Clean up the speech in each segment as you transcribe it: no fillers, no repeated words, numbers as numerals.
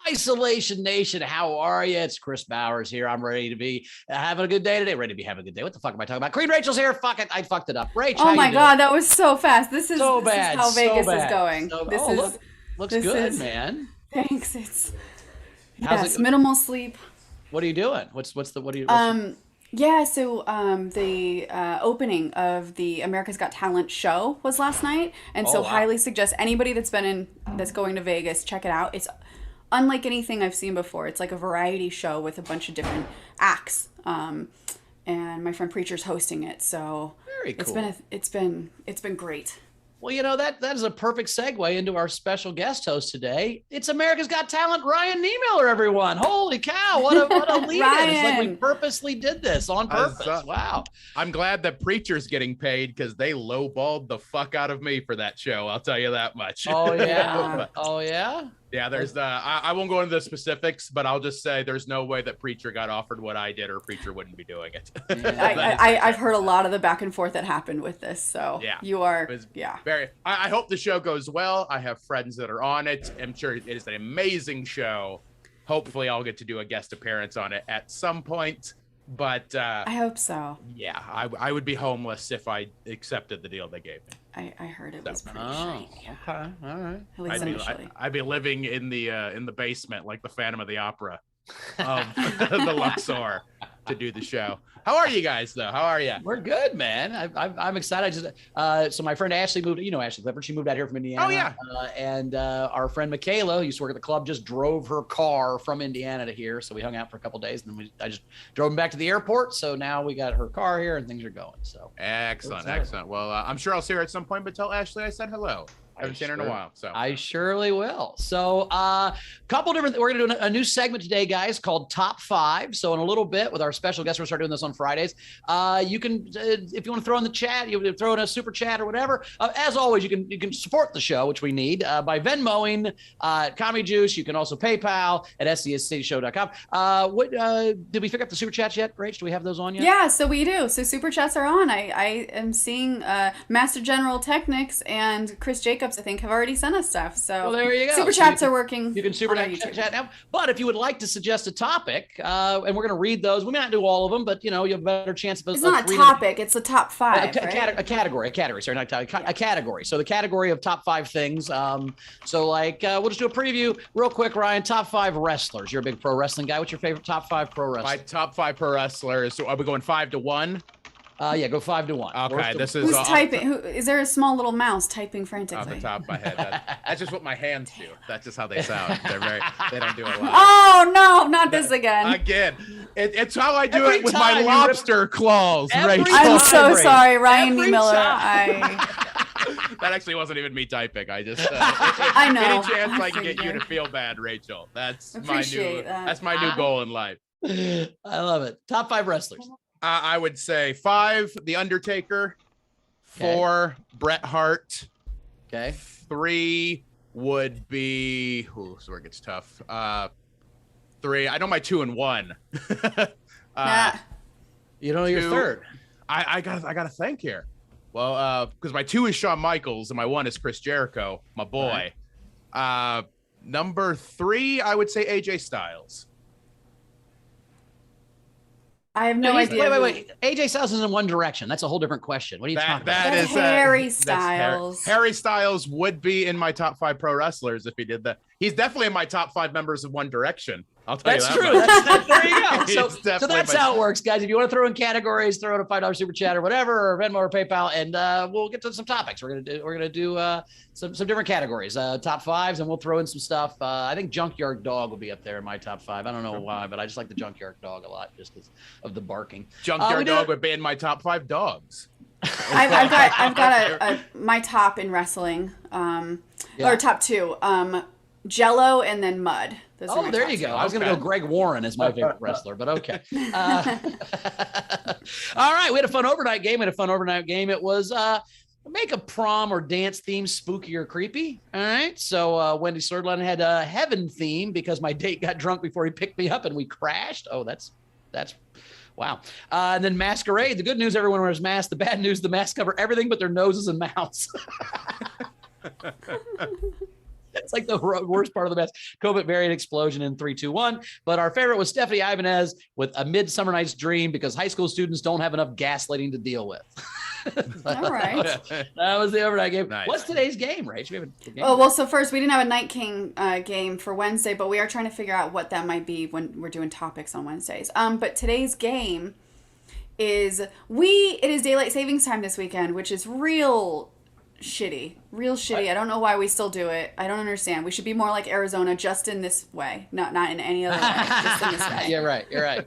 Isolation Nation, how are you? It's Chris Bowers here. I'm ready to be having a good day today. Ready to be having a good day. What the fuck am I talking about? Queen Rachel's here. Fuck it. I fucked it up. Rach, oh my God, that was so fast. This is so this bad. is how Vegas so bad. is going. Looks good, man. Thanks. It's How's it? Minimal sleep. What are you doing? Yeah, so the opening of the America's Got Talent show was last night, and so highly suggest anybody that's going to Vegas, check it out. It's unlike anything I've seen before. It's like a variety show with a bunch of different acts, and my friend Preacher's hosting it. So very cool. It's been great. Well, you know, that is a perfect segue into our special guest host today. It's America's Got Talent, Ryan Niemiller, everyone. Holy cow, what a lead-in. It's like we purposely did this on purpose. Wow. I'm glad that Preacher's getting paid because they lowballed the fuck out of me for that show. I'll tell you that much. Oh, yeah? Oh, yeah? Yeah, there's I won't go into the specifics, but I'll just say there's no way that Preacher got offered what I did or Preacher wouldn't be doing it. Yeah. I've heard a lot of the back and forth that happened with this. So yeah, you are, I hope the show goes well. I have friends that are on it. I'm sure it is an amazing show. Hopefully I'll get to do a guest appearance on it at some point. But I hope so. Yeah, I would be homeless if I accepted the deal they gave me. I heard it was pretty shitty. Okay, all right. At least initially. I'd be living in the basement like the Phantom of the Opera of the Luxor to do the show. How are you guys, though? How are you? We're good, man. I'm excited. So my friend Ashley moved. You know Ashley Clifford. She moved out here from Indiana. Oh yeah. And our friend Michaela, who used to work at the club, just drove her car from Indiana to here. So we hung out for a couple of days, and then I just drove him back to the airport. So now we got her car here, and things are going. So excellent. Well, I'm sure I'll see her at some point. But tell Ashley I said hello. I haven't seen her in a while, so I surely will. So couple different, we're gonna do a new segment today, guys, called Top 5. So in a little bit with our special guest, we'll start doing this on Fridays. You can, if you want to throw in the chat, you throw in a super chat or whatever. As always, you can support the show, which we need, by Venmoing, Comedy Juice. You can also PayPal at scscityshow.com. Did we figure out the super chats yet, Rach? Do we have those on yet? Yeah, so we do. So super chats are on. I am seeing Master General Technics and Chris Jacobs, I think, have already sent us stuff. So well, there you go. Super chats are working. You can super chat now. But if you would like to suggest a topic, and we're going to read those, we may not do all of them, but you have a better chance of. It's not a topic; it's a top 5. A category. Sorry, not a category. So the category of top 5 things. So like, we'll just do a preview real quick. Ryan, top 5 wrestlers. You're a big pro wrestling guy. What's your favorite top 5 pro wrestlers? My top 5 pro wrestlers. So are we going 5 to 1? Yeah, go 5 to 1. Okay, this is who's typing? Is there a small little mouse typing frantically? Off the top of my head, that's just what my hands do. That's just how they sound. They don't do a lot. Oh no, not this again. Again, it's how I do it with my lobster claws. Right? I'm so sorry, Ryan Niemiller. That actually wasn't even me typing. I just I know. Any chance I can get you to feel bad, Rachel? That's my new goal in life. I love it. Top 5 wrestlers. I would say 5, The Undertaker. 4, Bret Hart. Okay. 3 would be so where it gets tough. 3. I know my 2 and 1. You don't know your 3rd. I gotta think here. Well, because my 2 is Shawn Michaels and my 1 is Chris Jericho, my boy. Right. Number 3, I would say AJ Styles. I have no idea. Wait. AJ Styles is in One Direction. That's a whole different question. What are you talking about? That's Harry Styles. Harry Styles would be in my top 5 pro wrestlers if he did that. He's definitely in my top 5 members of One Direction. I'll tell you that. That's true. There you go. So that's how it works, guys. If you want to throw in categories, throw in a $5 super chat or whatever, or Venmo or PayPal, and we'll get to some topics. We're gonna do some different categories, top 5s, and we'll throw in some stuff. I think Junkyard Dog will be up there in my top 5. I don't know why, but I just like the Junkyard Dog a lot, just because of the barking. Junkyard Dog would be in my top 5 dogs. I've got my top in wrestling, or top 2. Jello and then Mud. There you go. I was going to go Greg Warren as my favorite wrestler, but okay. All right. We had a fun overnight game. It was make a prom or dance theme spooky or creepy. All right. So Wendy Surdland had a heaven theme because my date got drunk before he picked me up and we crashed. Oh, that's wow. And then masquerade. The good news, everyone wears masks. The bad news, the masks cover everything but their noses and mouths. It's like the worst part of the mess. COVID variant explosion in 3, 2, 1. But our favorite was Stephanie Ibanez with A Midsummer Night's Dream because high school students don't have enough gaslighting to deal with. All right. That was the overnight game. Nice. What's today's game, Rach? We have a game. Oh, well, so first, we didn't have a Night King game for Wednesday, but we are trying to figure out what that might be when we're doing topics on Wednesdays. But today's game is it is daylight savings time this weekend, which is real shitty. I don't know why we still do it. I don't understand. We should be more like Arizona, just in this way, not in any other way, just in this way. You're right.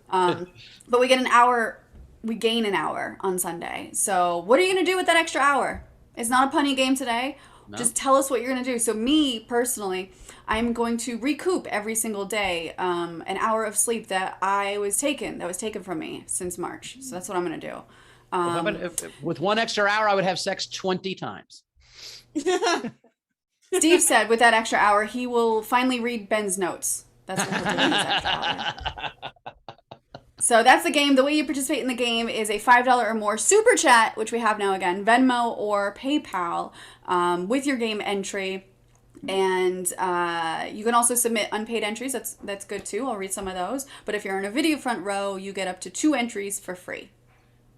But we get an hour. We gain an hour on Sunday. So what are you going to do with that extra hour? It's not a punny game today. No. Just tell us what you're going to do. So me, personally, I'm going to recoup every single day an hour of sleep that was taken from me since March. So that's what I'm going to do. With one extra hour, I would have sex 20 times. Steve said with that extra hour, he will finally read Ben's notes. That's what he'll do with his extra hour. So that's the game. The way you participate in the game is a $5 or more super chat, which we have now again, Venmo or PayPal, with your game entry. And you can also submit unpaid entries. That's good too. I'll read some of those. But if you're in a video front row, you get up to 2 entries for free.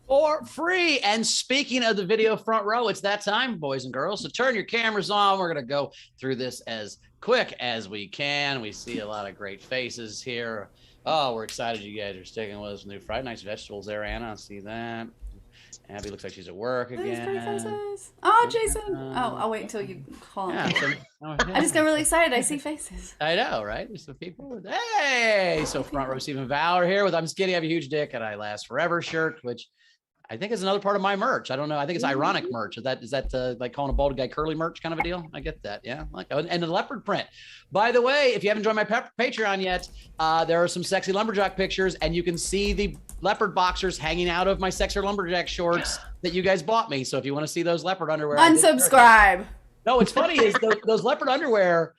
For free. And speaking of the video front row, it's that time, boys and girls. So turn your cameras on. We're going to go through this as quick as we can. We see a lot of great faces here. Oh, we're excited you guys are sticking with us. New Friday Night's Vegetables there, Anna. I see that. Abby looks like she's at work again. Oh, Jason. I'll wait until you call him. I just got really excited. I see faces. I know, right? There's some people. Hey! So front row Stephen Valor here with I'm Skinny, I Have a Huge Dick, and I Last Forever shirt, which I think is another part of my merch. I don't know. I think it's ironic merch. Is that like calling a bald guy curly merch kind of a deal? I get that. Yeah. And the leopard print. By the way, if you haven't joined my Patreon yet, there are some sexy lumberjack pictures, and you can see the leopard boxers hanging out of my sexy lumberjack shorts that you guys bought me. So if you want to see those leopard underwear, unsubscribe. No, what's funny is those leopard underwear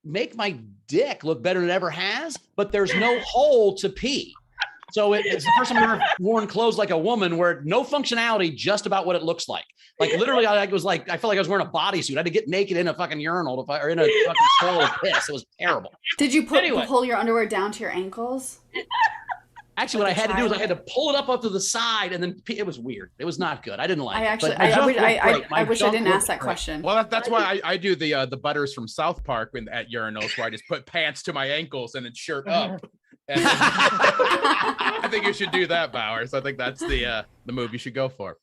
make my dick look better than it ever has, but there's no hole to pee. So it's the first time I've ever worn clothes like a woman where no functionality, just about what it looks like. Like literally, I felt like I was wearing a bodysuit. I had to get naked in a fucking urinal or in a fucking bowl of piss. It was terrible. Did you pull your underwear down to your ankles? Actually, what I had to do is I had to pull it up to the side and then it was weird. It was not good. I didn't like it. I wish I didn't ask that question. Well, that's why I do the Butters from South Park at urinals where I just put pants to my ankles and then shirt up. And I think you should do that, Bowers. I think that's the move you should go for.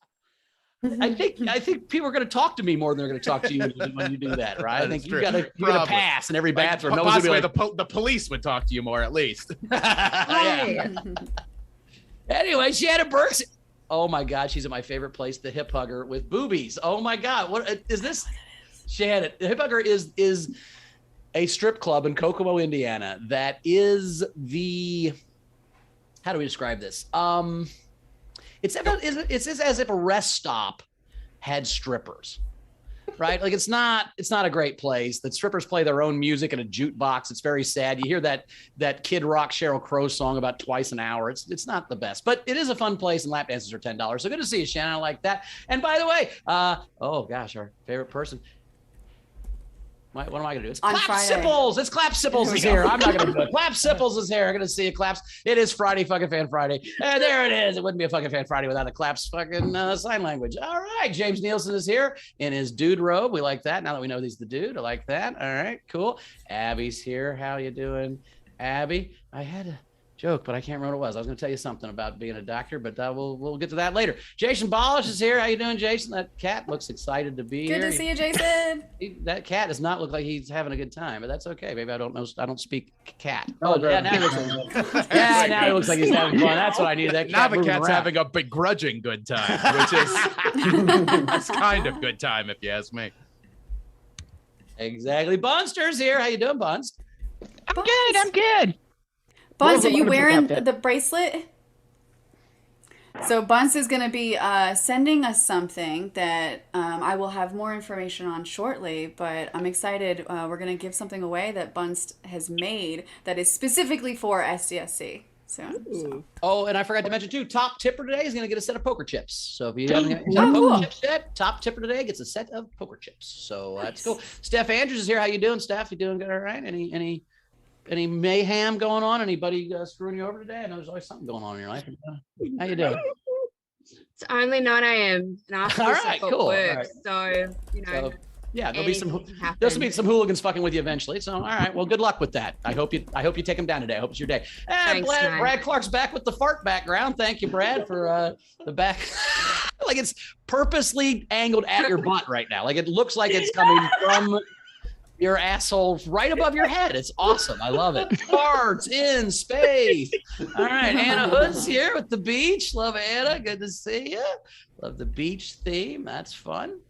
I think people are going to talk to me more than they're going to talk to you when you do that, right? I think you got to pass in every bathroom. Like, possibly the police would talk to you more, at least. Anyway, Shannon Burks. Oh my God, she's at my favorite place, the Hip Hugger with boobies. Oh my God, what is this? Shannon, the Hip Hugger is a strip club in Kokomo, Indiana. That is how do we describe this? It's as if a rest stop had strippers, right? Like it's not a great place. The strippers play their own music in a jukebox. It's very sad. You hear that Kid Rock Sheryl Crow song about twice an hour. It's not the best, but it is a fun place, and lap dances are $10. So good to see you, Shannon. I like that. And by the way, oh gosh, our favorite person. What am I going to do? It's Clap Sipples. It's Clap Sipples is here. I'm not going to do it. Clap Sipples is here. I'm going to see you, Claps. It is Friday, fucking Fan Friday. And there it is. It wouldn't be a fucking Fan Friday without a Claps fucking sign language. All right. James Nielsen is here in his dude robe. We like that. Now that we know he's the dude, I like that. All right, cool. Abby's here. How you doing, Abby? I had a joke, but I can't remember what it was. I was going to tell you something about being a doctor, but we'll get to that later. Jason Bolish is here. How you doing, Jason? That cat looks excited to be here. Good to see you, Jason. That cat does not look like he's having a good time, but that's okay. Maybe I don't know. I don't speak cat. Oh, yeah, now it looks like he's having fun. That's what I need. That cat now the cat's having a begrudging good time, which is that's kind of good time if you ask me. Exactly. Bunster's here. How you doing, Buns? I'm good. Buns, are you wearing the bracelet? So Bunce is going to be sending us something that I will have more information on shortly, but I'm excited. We're going to give something away that Bunce has made that is specifically for SDSC. soon. So. Oh, and I forgot to mention too, top tipper today is going to get a set of poker chips. So if you haven't got a poker chips yet, top tipper today gets a set of poker chips. So that's cool. Steph Andrews is here. How you doing, Steph? You doing good? All right. Any mayhem going on? Anybody screwing you over today? I know there's always something going on in your life. How you doing? It's only 9 a.m. and after All this right, I've got cool. work, All right. so So, yeah, there'll be happen. some hooligans fucking with you eventually. So all right, well, good luck with that. I hope you take them down today. I hope it's your day. And Thanks, man. Brad Clark's back with the fart background. Thank you, Brad, for the back. Like it's purposely angled at your butt right now. Like it looks like it's coming from your asshole right above your head. It's awesome. I love it. Farts in space. All right, Anna Hood's here with the beach. Love Anna. Good to see you. Love the beach theme. That's fun.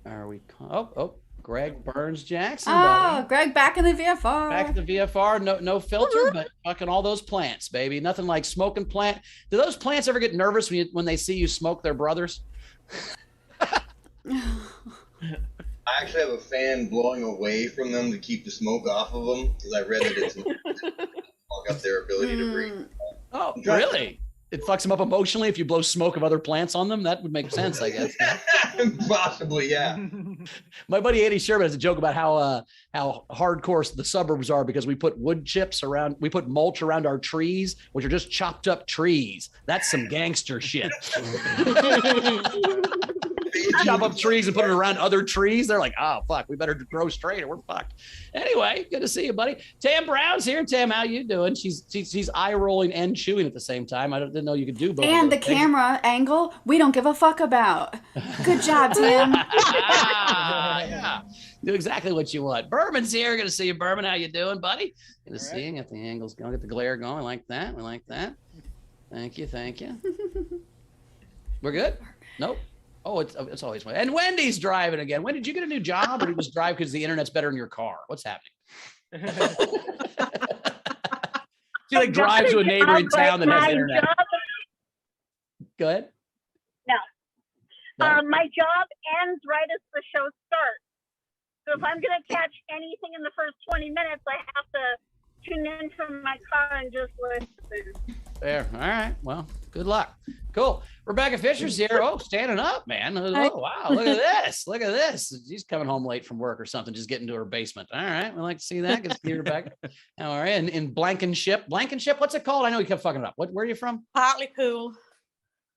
Are we? Oh, Greg Burns Jackson. Buddy. Greg back in the VFR. Back at the VFR. No filter, but fucking all those plants, baby. Nothing like smoking plant. Do those plants ever get nervous when they see you smoke their brothers? I actually have a fan blowing away from them to keep the smoke off of them because I read that it's fuck up their ability to breathe. Oh, really? It fucks them up emotionally if you blow smoke of other plants on them? That would make sense, I guess. Possibly, yeah. My buddy Andy Sherman has a joke about how hardcore the suburbs are because we put wood chips around, we put mulch around our trees, which are just chopped up trees. That's some gangster shit. Chop up trees and put it around other trees. They're like, oh fuck, we better grow straight or we're fucked. Anyway, good to see you, buddy. Tam Brown's here. Tam, how you doing? She's eye rolling and chewing at the same time. I didn't know you could do both. And the camera angle, we don't give a fuck about. Good job, Tam. Yeah, do exactly what you want. Berman's here. Good to see you, Berman. How you doing, buddy? Good to see you. Get the angles going. Get the glare going. I like that. We like that. Thank you. We're good. Nope. Oh, it's always fun. And Wendy's driving again. When did you get a new job, or did you just drive because the internet's better in your car? What's happening? She like drives to a neighboring town that has internet. Go ahead. No. No. My job ends right as the show starts. So if I'm going to catch anything in the first 20 minutes, I have to tune in from my car and just listen. There. All right. Well, good luck. Cool. Rebecca Fisher's here. Oh, standing up, man. Oh, wow. Look at this. Look at this. She's coming home late from work or something, just getting to her basement. All right. We like to see that. Good to see you, Rebecca. All right. And in Blankenship. Blankenship, what's it called? I know you kept fucking it up. Where are you from? Hartlepool.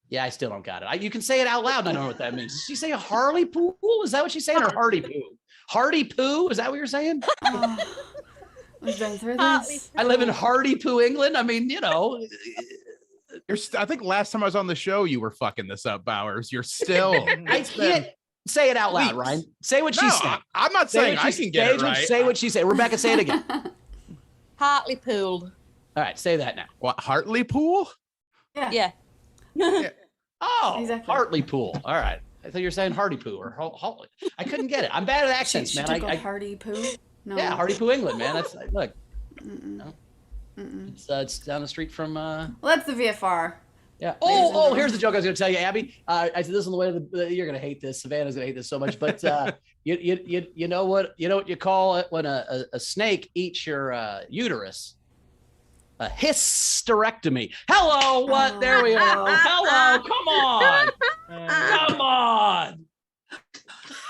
Yeah, I still don't got it. You can say it out loud. And I don't know what that means. Did she say a Harley Pool? Is that what she's saying? Or Hardy Poo? Hardy Poo? Is that what you're saying? We've been through this. I live in Hardy Poo, England. I mean, you know. I think last time I was on the show, you were fucking this up, Bowers. You're still. I can't say it out loud, Ryan. Say what she said. I'm not saying I can get it right. Say what she said. Rebecca, say it again. Hartlepool. All right, say that now. What, Hartlepool? Yeah. Oh, Exactly. Hartlepool. All right. I thought you were saying Hardy Poo or Hartley. I couldn't get it. I'm bad at accents, She man. took a Hardy Poo? No. Yeah, Hardy Poo, England, man. That's look. Mm-mm. Mm-mm. It's down the street from. Well, that's the VFR. Yeah. Oh, here's the joke I was going to tell you, Abby. I said this on the way to the. You're going to hate this. Savannah's going to hate this so much. But you know what you call it when a snake eats your uterus? A hysterectomy. Hello, what? There we are. Hello, come on, come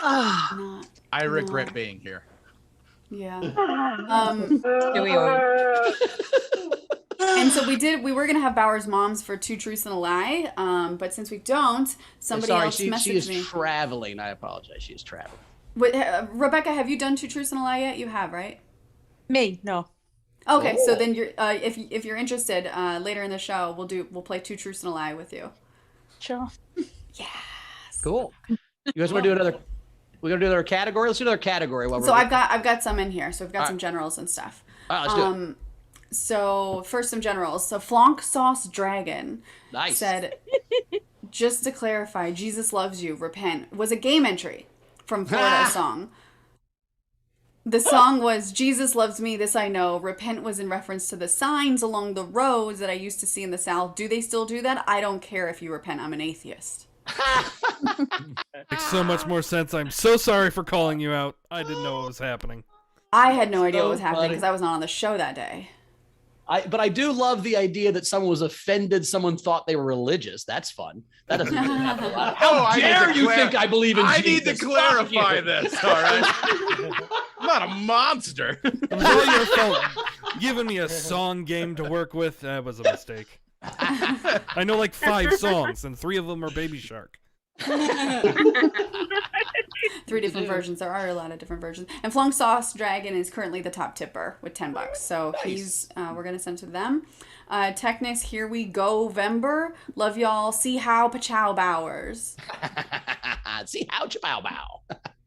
on. I regret being here. Yeah. Here we are. And so we were gonna have Bauer's moms for Two Truths and a Lie, but since we don't, somebody else messaged she is me. traveling. I apologize. She is traveling. Wait, Rebecca, have you done Two Truths and a Lie yet? You have, right? Me? No. Okay, so then you're if you're interested, later in the show we'll play Two Truths and a Lie with you. Sure. Yes. Cool. You guys want to do another? We're gonna do another category. Let's do another category. So I've got some in here. So we've got some generals and stuff. All right, let's do it. So first some generals. So Flonk Sauce Dragon said, just to clarify, Jesus loves you, repent was a game entry from Florida song. The song was Jesus loves me, this I know. Repent was in reference to the signs along the roads that I used to see in the South. Do they still do that? I don't care if you repent. I'm an atheist. Makes so much more sense. I'm so sorry for calling you out. I didn't know what was happening. I had no idea what was happening because I was not on the show that day. But I do love the idea that someone was offended. Someone thought they were religious. That's fun. That doesn't really happen a lot. How dare you think I believe in Jesus? I need to clarify this. All right. I'm not a monster. It was all your fault. Giving me a song game to work with, that was a mistake. I know like 5 songs, and 3 of them are Baby Shark. 3 different versions. There are a lot of different versions. And Flung Sauce Dragon is currently the top tipper with $10. So he's we're gonna send to them. Technics, here we go. Vember, love y'all. See how Pachow Bowers. See how Chapow Bow.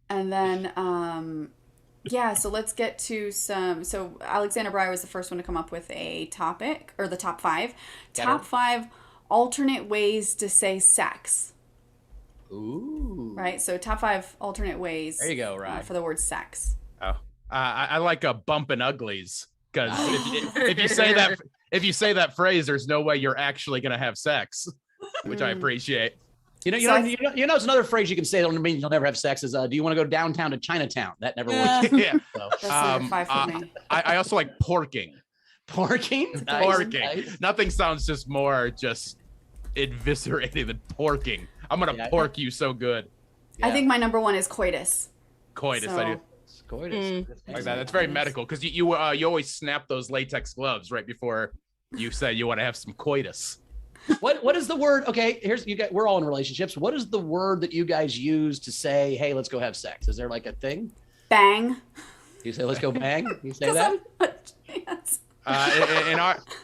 And then yeah, so let's get to some. So Alexander Breyer was the first one to come up with a topic, or the top 5. Top 5 alternate ways to say sex. Ooh. Right. So top 5 alternate ways. There you go, Ryan. For the word sex. Oh, I like a bumping uglies, because if you say that phrase, there's no way you're actually gonna have sex, which I appreciate. You know, it's another phrase you can say that doesn't mean you'll never have sex is, do you want to go downtown to Chinatown? That never works. Yeah. So. That's number 5 for me. I also like porking. Porking? Nice, Porking. nice. Nothing sounds just more eviscerating than porking. I'm gonna pork you so good. Yeah. I think my number 1 is coitus. Coitus, So- I do. Coitus. Like that. That's very medical, because you always snap those latex gloves right before you say you want to have some coitus. What is the word? Okay, we're all in relationships. What is the word that you guys use to say, hey, let's go have sex? Is there like a thing? Bang. You say, let's go bang? You say that? Yes.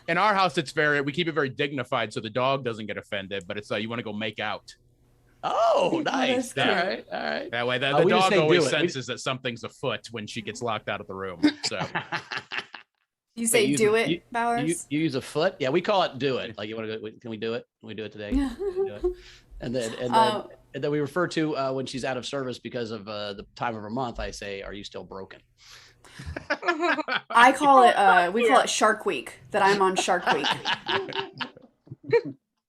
In our house, we keep it very dignified, so the dog doesn't get offended. But it's you want to go make out. Oh, nice. that's All cute. right, all right. That way, the we just dog say always do it. senses that something's afoot when she gets locked out of the room. So You say you do use- it, you- Bowers? You use a foot? Yeah, we call it do it. Like, you want to go? Can we do it? Can we do it today? Can we do it? And then we refer to when she's out of service because of the time of her month. I say, "Are you still broken?" I call it we call it Shark Week, that I'm on Shark Week.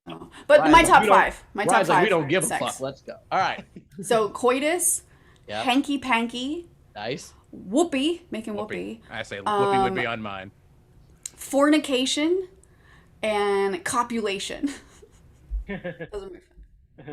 Oh. But Ryan's my like, top we don't- 5. My top Ryan's 5. like, we don't give a sex. fuck. Let's go. All right. So coitus, Yeah. hanky panky, Nice. whoopee, making whoopee, I say whoopee would be on mine. fornication, and copulation. Those are my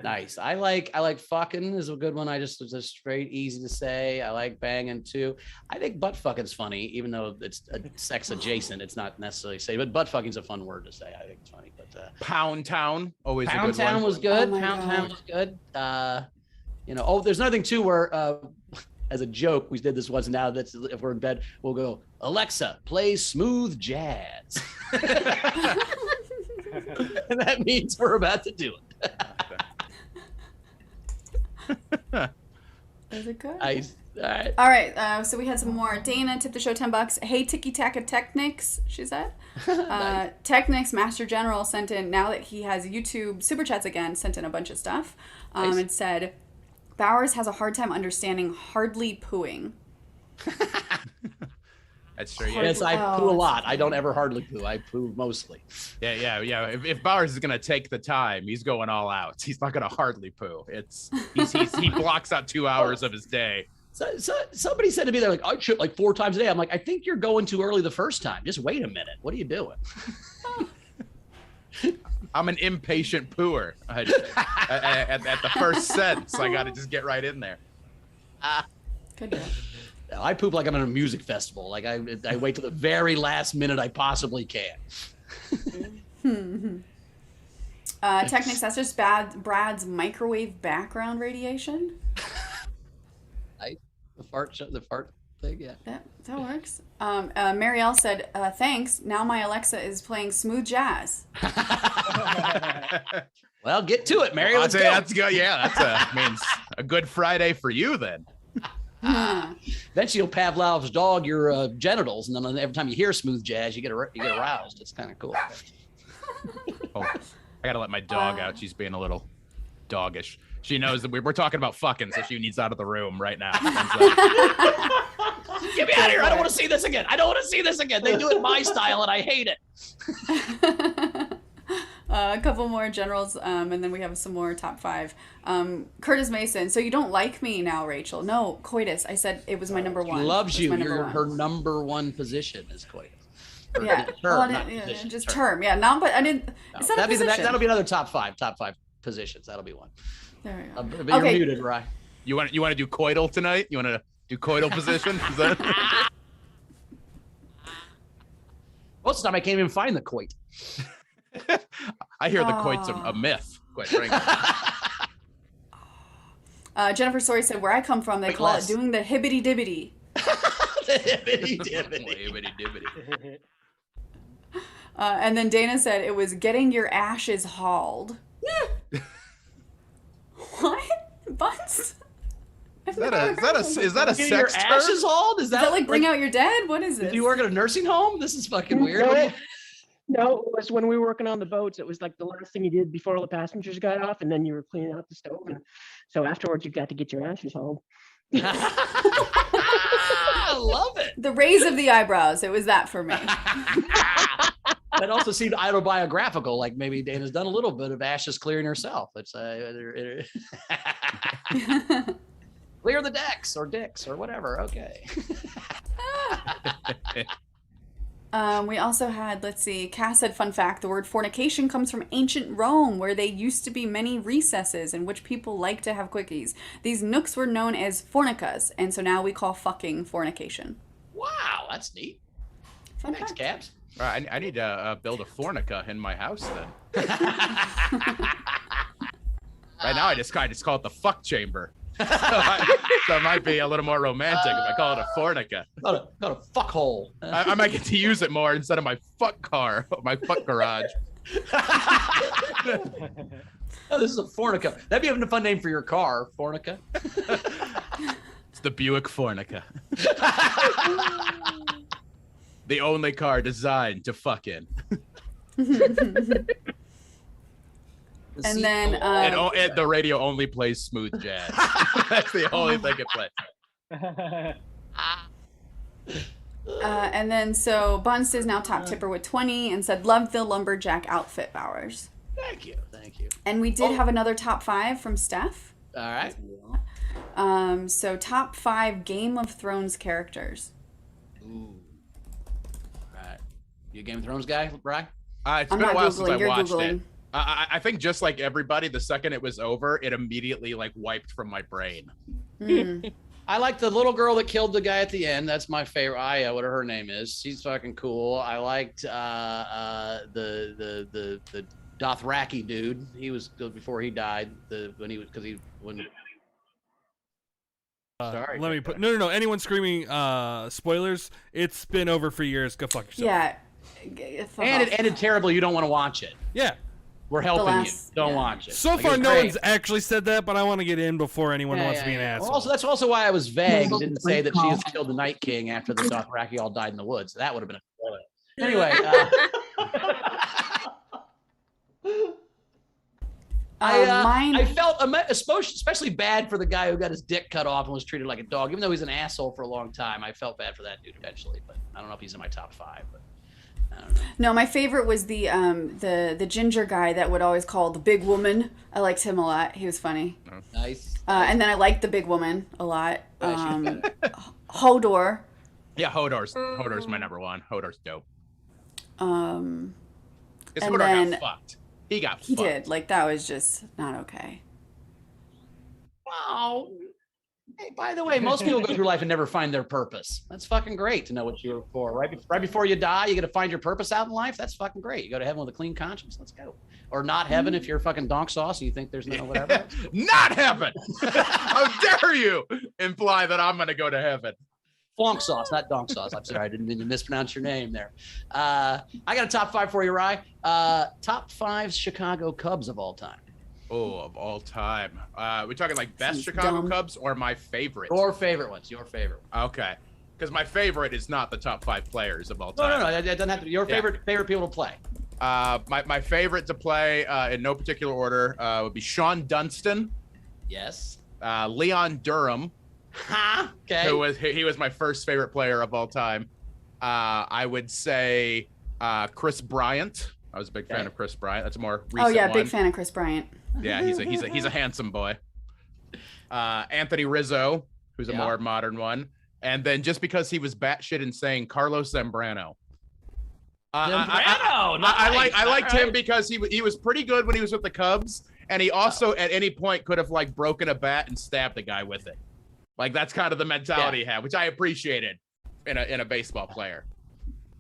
Nice. I like fucking is a good one. It's just straight, easy to say. I like banging too. I think butt fucking's funny, even though it's sex adjacent. It's not necessarily say, but butt fucking's a fun word to say. I think it's funny. But Pound town, always a Pound good Town one. was good. Oh my Pound God. Town was good. There's another thing too where as a joke, we did this once. Now that's if we're in bed, we'll go, Alexa, play smooth jazz. And that means we're about to do it. Is it good? Nice. All right. All right, so we had some more. Dana tipped the show $10. Hey, Tiki Taka Technics, she said. Nice. Technics Master General sent in, now that he has YouTube Super Chats again, sent in a bunch of stuff. Nice. And said, Bowers has a hard time understanding hardly pooing. That's true. Hardly- Yes, I Oh, poo a that's lot. I don't ever hardly poo. I poo mostly. Yeah. If Bowers is gonna take the time, he's going all out. He's not gonna hardly poo. He blocks out 2 hours of his day. So somebody said to me, they're like, I shit like 4 times a day. I'm like, I think you're going too early the first time. Just wait a minute. What are you doing? I'm an impatient pooer. At the first sentence, I got to just get right in there. Good deal. I poop like I'm at a music festival. Like I wait till the very last minute I possibly can. Technics, that's just Brad's microwave background radiation. The fart thing, yeah. That works. Marielle said, thanks. Now my Alexa is playing smooth jazz. Well, get to it, Mary. I'll Let's say go. that's good. Yeah, that's means a good Friday for you then. Then she'll Pavlov's dog your genitals, and then every time you hear smooth jazz, you get aroused. It's kind of cool. Oh, I gotta let my dog out. She's being a little doggish. She knows that we're talking about fucking, so she needs out of the room right now. Get me out of here. I don't want to see this again. They do it my style, and I hate it. A couple more generals, and then we have some more top 5. Curtis Mason. So you don't like me now, Rachel? No, coitus. I said it was my number 1. She loves It was you. my number You're one. her number 1 position is coitus. Or Yeah. term, Well, not position, just term. Yeah. Not, but I didn't. No, Is that a position? that'll be another top five positions. That'll be one. There we go. But you're Okay. muted, Rye. You want to do coital tonight? You want to do coital position? Is that... Most of the time, I can't even find the coit. I hear the coit's a myth, quite frankly. Jennifer Story said, "Where I come from, they call it doing the hibbity dibbity." The hibbity dibbity. Hibbity dibbity. And then Dana said it was getting your ashes hauled. What? Buns? Is that a Getting sex your term? ashes hauled? Is Is that like bring out your dead? What is this? Do you work at a nursing home? This is fucking weird. No, it was when we were working on the boats. It was like the last thing you did before all the passengers got off, and then you were cleaning out the stove. And so afterwards, you got to get your ashes hauled. I love it. The raise of the eyebrows. It was that for me. That also seemed autobiographical. Like maybe Dana's done a little bit of ashes clearing herself. It's clear the decks or dicks or whatever. Okay. We also had, let's see, Cass said, fun fact, the word fornication comes from ancient Rome, where there used to be many recesses in which people liked to have quickies. These nooks were known as fornicas, and so now we call fucking fornication. Wow, that's neat. Fun Thanks, fact. Cabs. All right, I need to build a fornica in my house then. Right now, I just call it the fuck chamber. So it might be a little more romantic if I call it a fornica. Not a fuck hole. I might get to use it more instead of my fuck car, my fuck garage. Oh, this is a fornica. That'd be a fun name for your car, fornica. It's the Buick Fornica. The only car designed to fuck in. And then And the radio only plays smooth jazz. That's the only thing it plays. and then so Bunst is now top tipper with 20 and said, love the lumberjack outfit, Bowers. Thank you. And we did have another top 5 from Steph. All right. So top 5 Game of Thrones characters. Ooh. Right. You a Game of Thrones guy, Brian? It's I'm been a not while Googling, since I you're watched Googling. it. I think just like everybody, the second it was over, it immediately like wiped from my brain. I like the little girl that killed the guy at the end. That's my favorite. Aya, whatever her name is. She's fucking cool. I liked the Dothraki dude. He was before he died. Sorry. Let me put no. Anyone screaming spoilers? It's been over for years. Go fuck yourself. Yeah. And it ended terribly. You don't want to watch it. Yeah. We're helping you. Don't watch it. So Like, far, it's no great. one's actually said that, but I want to get in before anyone wants to be an asshole. Well, also, that's also why I was vague and didn't say that she has killed the Night King after the Dothraki all died in the woods. That would have been a spoiler. Anyway. I felt especially bad for the guy who got his dick cut off and was treated like a dog, even though he's an asshole for a long time. I felt bad for that dude eventually, but I don't know if he's in my top 5. But I don't know. No, my favorite was the ginger guy that would always call the big woman. I liked him a lot. He was funny. Nice. And then I liked the big woman a lot. Hodor. Yeah, Hodor's my number one. Hodor's dope. And Hodor then got fucked. He got He fucked. did. Like, that was just not okay. Wow. Hey, by the way, most people go through life and never find their purpose. That's fucking great to know what you're for. Right before you die, you get to find your purpose out in life. That's fucking great. You go to heaven with a clean conscience. Let's go. Or not heaven if you're fucking donk sauce and you think there's no whatever. Not heaven. How dare you imply that I'm going to go to heaven? Flonk sauce, not donk sauce. I'm sorry, I didn't mean to mispronounce your name there. I got a top 5 for you, Rye. Top 5 Chicago Cubs of all time. Oh, of all time. We're talking like best Chicago Cubs or my favorite? Your favorite ones. Your favorite. Okay. Because my favorite is not the top 5 players of all time. No. It doesn't have to be your favorite people to play. My favorite to play in no particular order would be Sean Dunston. Yes. Leon Durham. Okay. He was my first favorite player of all time. I would say Chris Bryant. I was a big fan of Chris Bryant. That's a more recent Oh yeah, one. big fan of Chris Bryant. Yeah, he's a handsome boy. Anthony Rizzo, who's a more modern one, and then just because he was batshit insane, Carlos Zambrano. I liked him because he was pretty good when he was with the Cubs, and he also at any point could have like broken a bat and stabbed the guy with it. Like that's kind of the mentality he had, which I appreciated in a baseball player.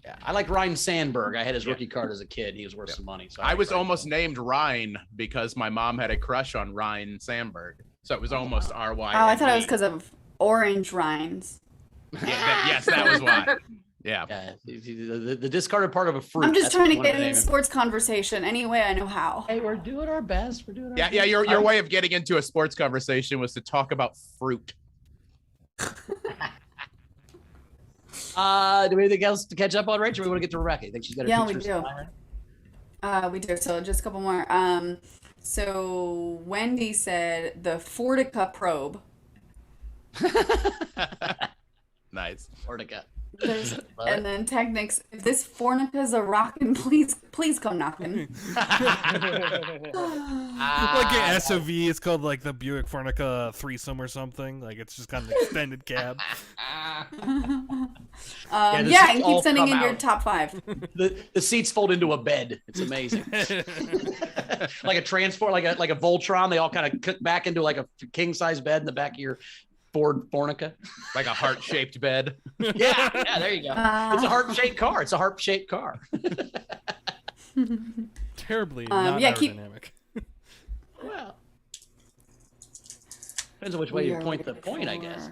Yeah, I like Ryan Sandberg. I had his rookie card as a kid. He was worth some money. So I was almost named Ryan because my mom had a crush on Ryan Sandberg, so it was almost R-Y. Oh, I thought it was because of orange rinds. Yes, that was why. Yeah. The discarded part of a fruit. I'm just trying to get into sports conversation any way I know how. Hey, we're doing our best. We're doing our best. Yeah. Your way of getting into a sports conversation was to talk about fruit. Do we have anything else to catch up on, Rachel? We want to get to Rebecca. I think she's got her we do. We do. So just a couple more. So Wendy said the Fortica probe. Nice. Fortica. And then Technics, if this Fornica's a rockin', please come knockin'. Like an SUV, it's called like the Buick Fornica threesome or something. Like it's just kind of an extended cab. And keep sending in your top 5. The seats fold into a bed. It's amazing. Like a transport, like a Voltron. They all kind of cook back into like a king size bed in the back of your Ford Fornica. Like a heart-shaped bed. Yeah, there you go. It's a heart-shaped car. It's a heart-shaped car. Terribly not aerodynamic. Well, depends on which way you point the point, I guess.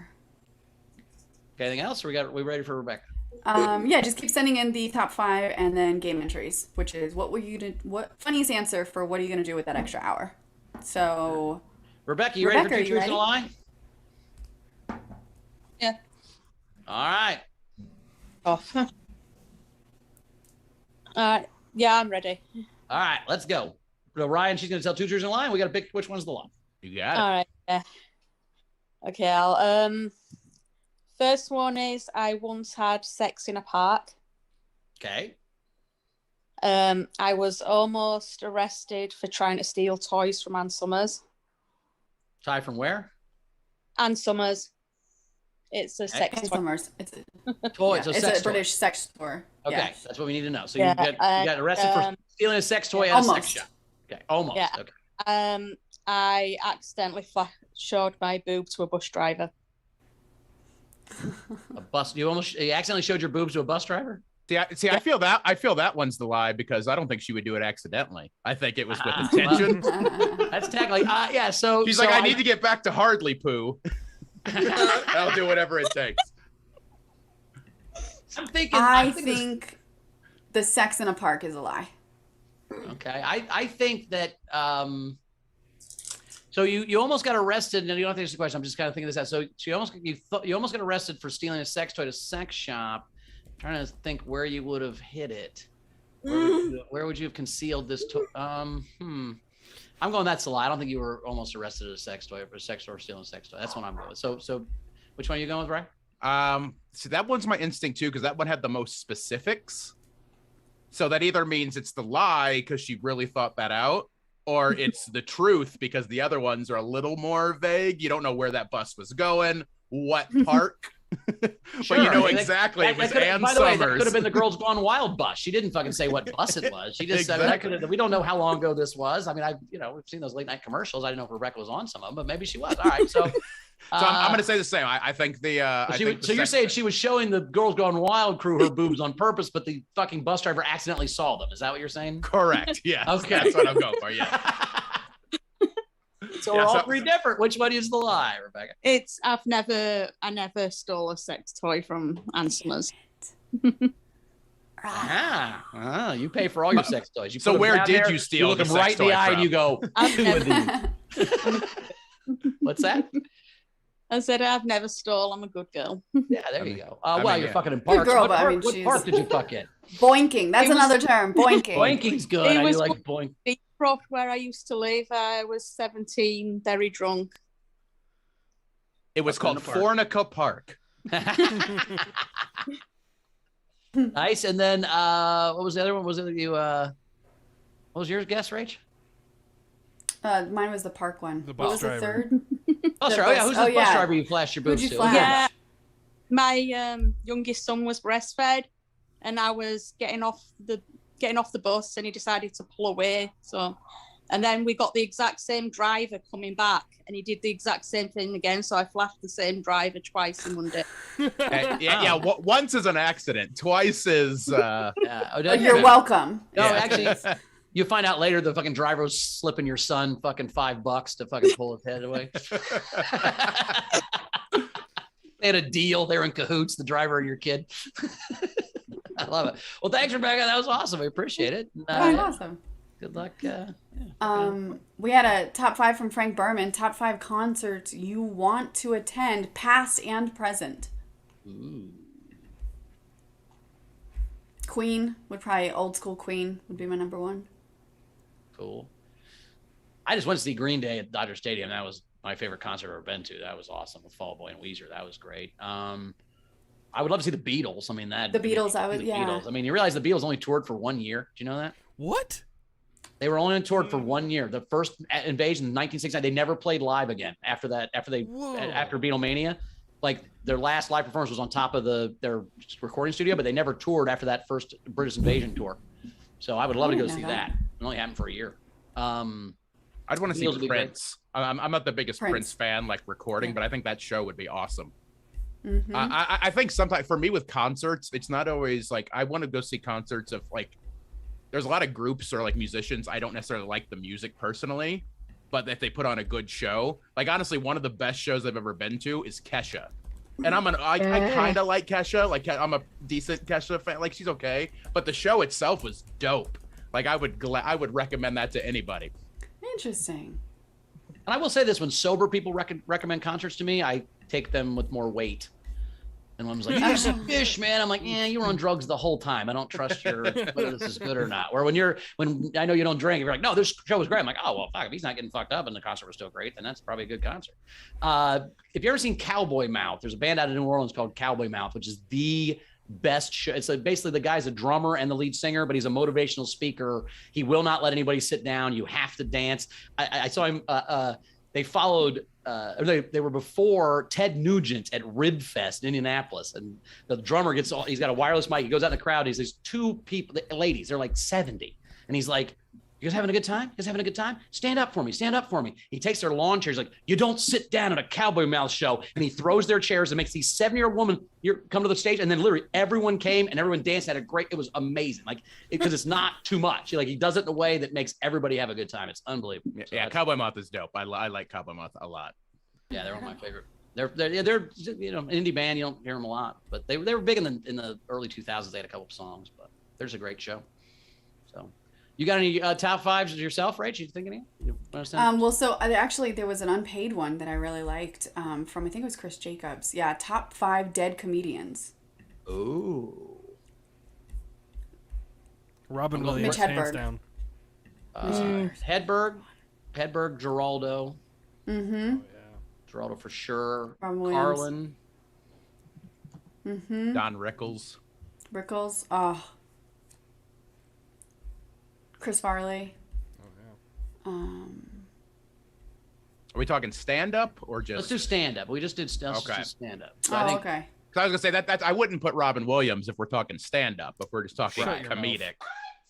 Okay, anything else? Or we ready for Rebecca? Just keep sending in the top 5 and then game entries, which is what funniest answer for what are you gonna do with that extra hour? So Rebecca, you ready for Two Truths and a Lie? Yeah. All right. Off. All right. Yeah, I'm ready. All right, let's go. So Ryan, she's going to tell 2 truths and a lie. We got to pick which one's the lie. You got it. All right. Yeah. Okay. I'll. First one is I once had sex in a park. Okay. I was almost arrested for trying to steal toys from Ann Summers. Ty from where? Ann Summers. It's a sex toy. Summers. It's a toy. It's a British sex store. Okay, Yeah. That's what we need to know. So you got arrested for stealing a sex toy at a sex shop. Okay, almost. Yeah. Okay. I accidentally showed my boob to a bus driver. A bus? You accidentally showed your boobs to a bus driver? See, I feel that one's the lie because I don't think she would do it accidentally. I think it was with intention. That's technically, So she's like, I need to get back to Hardly Poo. I'll do whatever it takes. I think the sex in a park is a lie. Okay, I think that. So you almost got arrested, and you don't have to answer the question. I'm just kind of thinking this out. So you almost got arrested for stealing a sex toy at a sex shop. I'm trying to think where you would have hid it. Where would you have concealed this toy? I'm going. That's a lie. I don't think you were almost arrested at a sex toy for a sex store stealing a sex toy. That's what I'm going with. So, which one are you going with, Ryan? See, that one's my instinct too because that one had the most specifics. So that either means it's the lie because she really thought that out, or it's the truth because the other ones are a little more vague. You don't know where that bus was going, what park. Sure. But you know exactly it was Ann By the way, that Summers. could have been the Girls Gone Wild bus. She didn't fucking say what bus it was. She just said we don't know how long ago this was. I mean, we've seen those late night commercials. I didn't know if Rebecca was on some of them, but maybe she was. All right, so I'm going to say the same. I think the. So you're saying she was showing the Girls Gone Wild crew her boobs on purpose, but the fucking bus driver accidentally saw them. Is that what you're saying? Correct. Yeah. Okay. That's what I'm going for. Yeah. So we're all 3 different. Which one is the lie, Rebecca? I never stole a sex toy from Ann Summers. You pay for all your sex toys. So where did you steal? You look them right in the eye and you go, 2 of these. What's that? I said I've never stole. I'm a good girl. Yeah, there you go. You're fucking in parks. Girl, what park did you fuck in? Boinking. That's another term. Boinking. Boinking's good. I do like boink. Where I used to live, I was 17, very drunk. It was called Fornica Park. Nice. And then what was the other one? Was it you? What was yours guess, Rach? Mine was the park one. The bus driver. The third? Bus driver. Who's the bus driver you flashed your boobs to? Yeah, my youngest son was breastfed, and I was getting off the bus, and he decided to pull away. So, and then we got the exact same driver coming back, and he did the exact same thing again. So I flashed the same driver twice in one day. Once is an accident. Twice is. You're welcome. No, actually, you find out later the fucking driver was slipping your son fucking $5 to fucking pull his head away. They had a deal. They were in cahoots, the driver and your kid. I love it. Well, thanks, Rebecca. That was awesome. I appreciate it. Awesome. Good luck. We had a top 5 from Frank Berman. Top 5 concerts you want to attend, past and present. Ooh. Queen would probably, old school Queen would be my number 1. Cool. I just went to see Green Day at Dodger Stadium. That was my favorite concert I've ever been to. That was awesome with Fall Out Boy and Weezer. That was great. I would love to see the Beatles. I mean, The Beatles. Beatles. I mean, you realize the Beatles only toured for 1 year. Do you know that? What? They were only on tour for 1 year. The first invasion in 1969, they never played live again after that. After Beatlemania, like their last live performance was on top of their recording studio, but they never toured after that first British invasion tour. So I would love to go see that. It only happened for a year. I'd want to see Prince. I'm not the biggest Prince fan, like recording, but I think that show would be awesome. Mm-hmm. I think sometimes for me with concerts, it's not always like I want to go see concerts of like. There's a lot of groups or like musicians I don't necessarily like the music personally, but if they put on a good show, like honestly, one of the best shows I've ever been to is Kesha, and I kind of like Kesha. Like I'm a decent Kesha fan. Like she's okay, but the show itself was dope. Like I would recommend that to anybody. Interesting. And I will say this: when sober people recommend concerts to me, I take them with more weight. And one was like, "You see Fish, man." I'm like, "Yeah, you were on drugs the whole time. I don't trust your whether this is good or not." Or when I know you don't drink, if you're like, "No, this show was great." I'm like, "Oh well, fuck. If he's not getting fucked up and the concert was still great, then that's probably a good concert." If you ever seen Cowboy Mouth, there's a band out of New Orleans called Cowboy Mouth, which is the best show. It's like basically the guy's a drummer and the lead singer, but he's a motivational speaker. He will not let anybody sit down. You have to dance. I saw him. They followed. They were before Ted Nugent at Rib Fest in Indianapolis, and the drummer he's got a wireless mic. He goes out in the crowd. He says, 2 people, ladies, they're like 70, and he's like, "You guys having a good time? You guys having a good time? Stand up for me. Stand up for me." He takes their lawn chairs, like, "You don't sit down at a Cowboy Mouth show," and he throws their chairs and makes these 70-year-old women come to the stage, and then literally everyone came and everyone danced. It was amazing, like because it's not too much. He does it in a way that makes everybody have a good time. It's unbelievable. Yeah, Cowboy Mouth is dope. I like Cowboy Mouth a lot. Yeah, they're one of my favorite. They're an indie band. You don't hear them a lot, but they were big in the early 2000s. They had a couple of songs, but there's a great show. So. You got any top 5s yourself, Rach? You think any? Well, so actually there was an unpaid one that I really liked from, I think it was Chris Jacobs. Yeah, top 5 dead comedians. Ooh. Robin Williams, hands down. Hedberg, Geraldo. Mm-hmm. Oh, yeah. Geraldo for sure. Carlin. Mm-hmm. Don Rickles. Oh. Chris Farley. Oh, yeah. Are we talking stand-up or just? Let's do stand-up. We just did stand-up. So okay. So I was gonna say that I wouldn't put Robin Williams if we're talking stand-up, if we're just talking comedic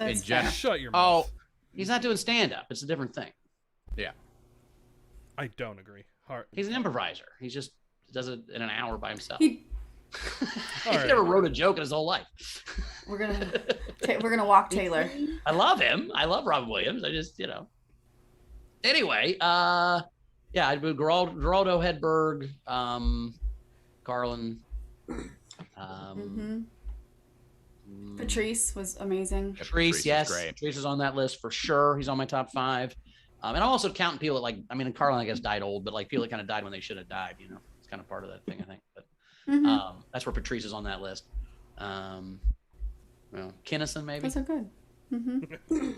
in general. Shut your mouth. Oh, he's not doing stand-up. It's a different thing. Yeah. I don't agree. He's an improviser. He just does it in an hour by himself. He's never wrote a joke in his whole life. We're gonna walk Taylor. I love him. I love Robin Williams. I just, Anyway, yeah, I'd do Geraldo, Hedberg, Carlin. Patrice was amazing. Patrice, yes. Patrice is on that list for sure. He's on my top 5. And I'm also counting people that Carlin, I guess, died old, but people that kind of died when they should have died, It's kind of part of that thing, I think. But that's where Patrice is on that list. Kinnison, maybe. Those are good. Mm-hmm.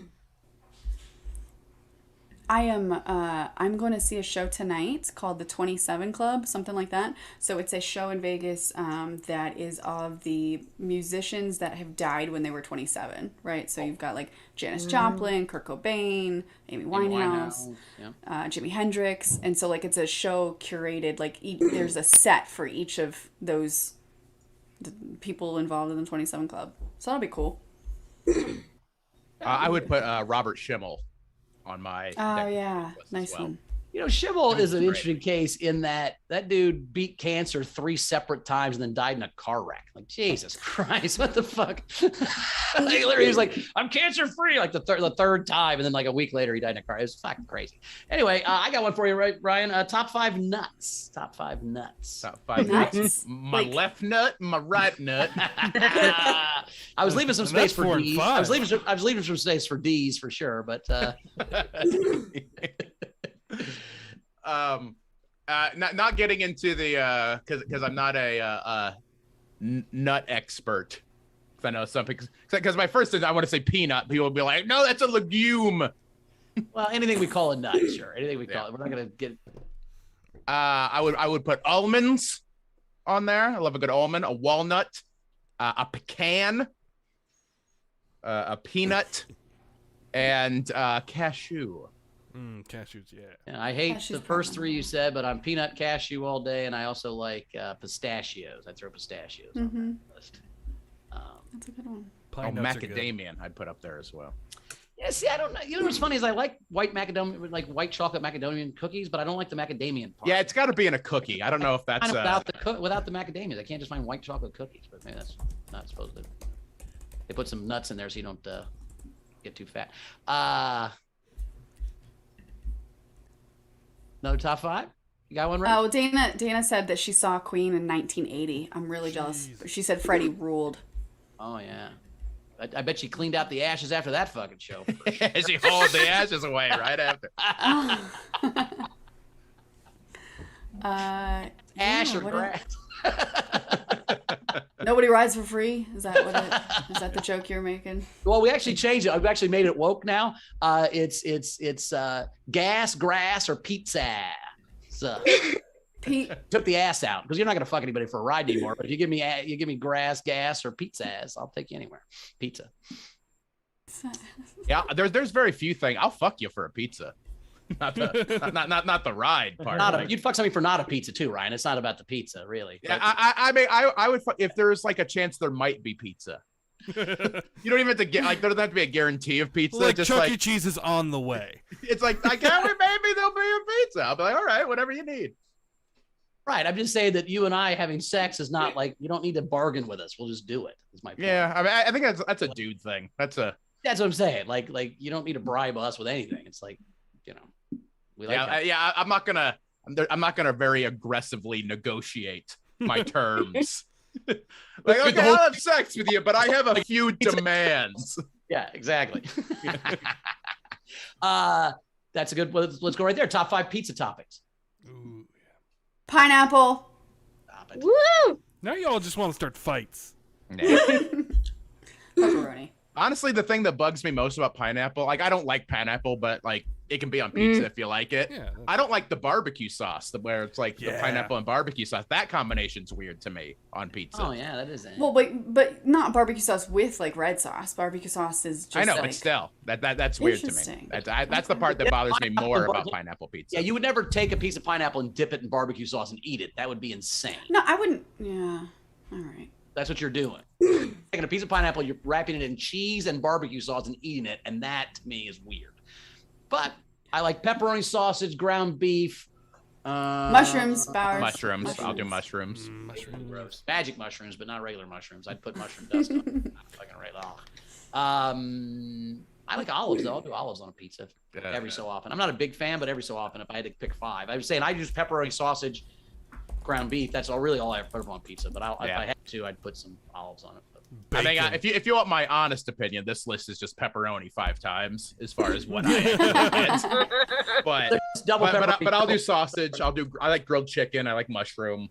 I'm going to see a show tonight called the 27 Club, something like that. So it's a show in Vegas that is of the musicians that have died when they were 27, right? So you've got like Janis Joplin, Kurt Cobain, Amy Winehouse, Jimi Hendrix. And so like it's a show curated, like there's a set for each of those the people involved in the 27 Club. So that'll be cool. I would put Robert Schimmel on my. Oh yeah, nice one. You know, Schimmel is an interesting case in that dude beat cancer 3 separate times and then died in a car wreck. Like, Jesus Christ, what the fuck? Like, literally, he was like, I'm cancer free, like the third time, and then like a week later, he died in a car. It was fucking crazy. Anyway, I got one for you, right, Ryan? Top 5 nuts. Top 5 nuts. Top 5 nuts. My left nut, my right nut. I was leaving some space for D's. I was leaving some space for D's for sure, but. Not getting into the because I'm not a nut expert. I know some because my first thing I want to say peanut, people will be like, no, that's a legume. Well, anything we call a nut, sure. Anything we call it. We're not gonna get. I would put almonds on there. I love a good almond, a walnut, a pecan, a peanut, and cashew. Cashews, yeah. And I hate the first 3 you said, but I'm peanut cashew all day, and I also like pistachios. I throw pistachios on that list. That's a good one. Macadamian I'd put up there as well. Yeah, see, I don't know. You know what's funny is I like white chocolate macadamia cookies, but I don't like the macadamian part. Yeah, it's got to be in a cookie. I don't know if that's without the macadamias. I can't just find white chocolate cookies, but maybe that's not supposed to. They put some nuts in there so you don't get too fat. Another top 5? You got one right? Oh, Dana said that she saw Queen in 1980. I'm really jealous. She said Freddie ruled. Oh, yeah. I bet she cleaned out the ashes after that fucking show. She hauled the ashes away right after. Ash or grass? Nobody rides for free? Is that the joke you're making? Well, we actually changed it. I've actually made it woke now. It's gas, grass, or pizza. So took the ass out because you're not gonna fuck anybody for a ride anymore. But if you give me grass, gas, or pizza ass, I'll take you anywhere. Pizza. Yeah, there's very few things. I'll fuck you for a pizza. Not the ride part. You'd fuck somebody for not a pizza too, Ryan. It's not about the pizza, really. Yeah, I mean, I would fuck if there's like a chance there might be pizza. You don't even have to get there doesn't have to be a guarantee of pizza. Like just Chuck E. Cheese is on the way. It's like maybe there'll be a pizza. I'll be like, all right, whatever you need. Right. I'm just saying that you and I having sex is not like you don't need to bargain with us. We'll just do it. Is my point. Yeah, I mean, I think that's a dude thing. That's what I'm saying. Like you don't need to bribe us with anything. It's like, you know, we like I'm not gonna very aggressively negotiate my terms. Like, okay, I'll have sex with you, but I have a few demands. Yeah, exactly. That's a good. Let's go right there. Top 5 pizza toppings. Ooh. Pineapple. Stop it. Woo! Now y'all just want to start fights. Pepperoni. Honestly, the thing that bugs me most about pineapple, like I don't like pineapple, but like it can be on pizza if you like it. Yeah, I don't like the barbecue sauce, where it's like the pineapple and barbecue sauce. That combination's weird to me on pizza. Oh yeah, that is it. Well, but not barbecue sauce with like red sauce. Barbecue sauce is just. I know, like... but still, that's weird to me. That's the part that bothers me more about pineapple pizza. Yeah, you would never take a piece of pineapple and dip it in barbecue sauce and eat it. That would be insane. No, I wouldn't. Yeah. All right. That's what you're doing. Taking a piece of pineapple, you're wrapping it in cheese and barbecue sauce and eating it, and that to me is weird. But I like pepperoni, sausage, ground beef, mushrooms, Bowers. Mushrooms. I'll do mushrooms. Mushrooms. Magic mushrooms, but not regular mushrooms. I'd put mushroom dust on it. Not fucking right off. I like olives though. I'll do olives on a pizza every so often. I'm not a big fan, but every so often, if I had to pick 5, I was saying I use pepperoni, sausage, ground beef. That's really all I ever put on pizza. But if I had to, I'd put some olives on it. Bacon. I think if you want my honest opinion, this list is just pepperoni 5 times as far as what I have. But I'll do sausage. I like grilled chicken. I like mushroom.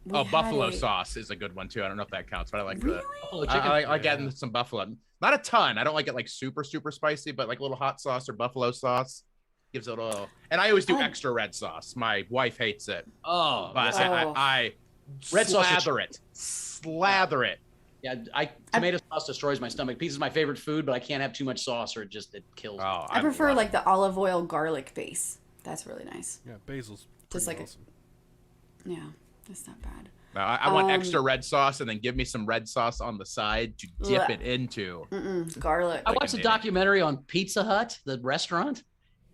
Buffalo sauce is a good one too. I don't know if that counts, but I like the buffalo chicken. I like adding some buffalo. Not a ton. I don't like it like super spicy, but like a little hot sauce or buffalo sauce gives it a little. And I always do extra red sauce. My wife hates it. Oh, but I red slather it. Yeah, tomato sauce destroys my stomach. Pizza's my favorite food, but I can't have too much sauce or it kills me. I prefer like the olive oil garlic base. That's really nice. Yeah, basil's just like awesome. yeah, that's not bad. No, I want extra red sauce, and then give me some red sauce on the side to dip it into. Garlic. I watched a documentary on Pizza Hut, the restaurant,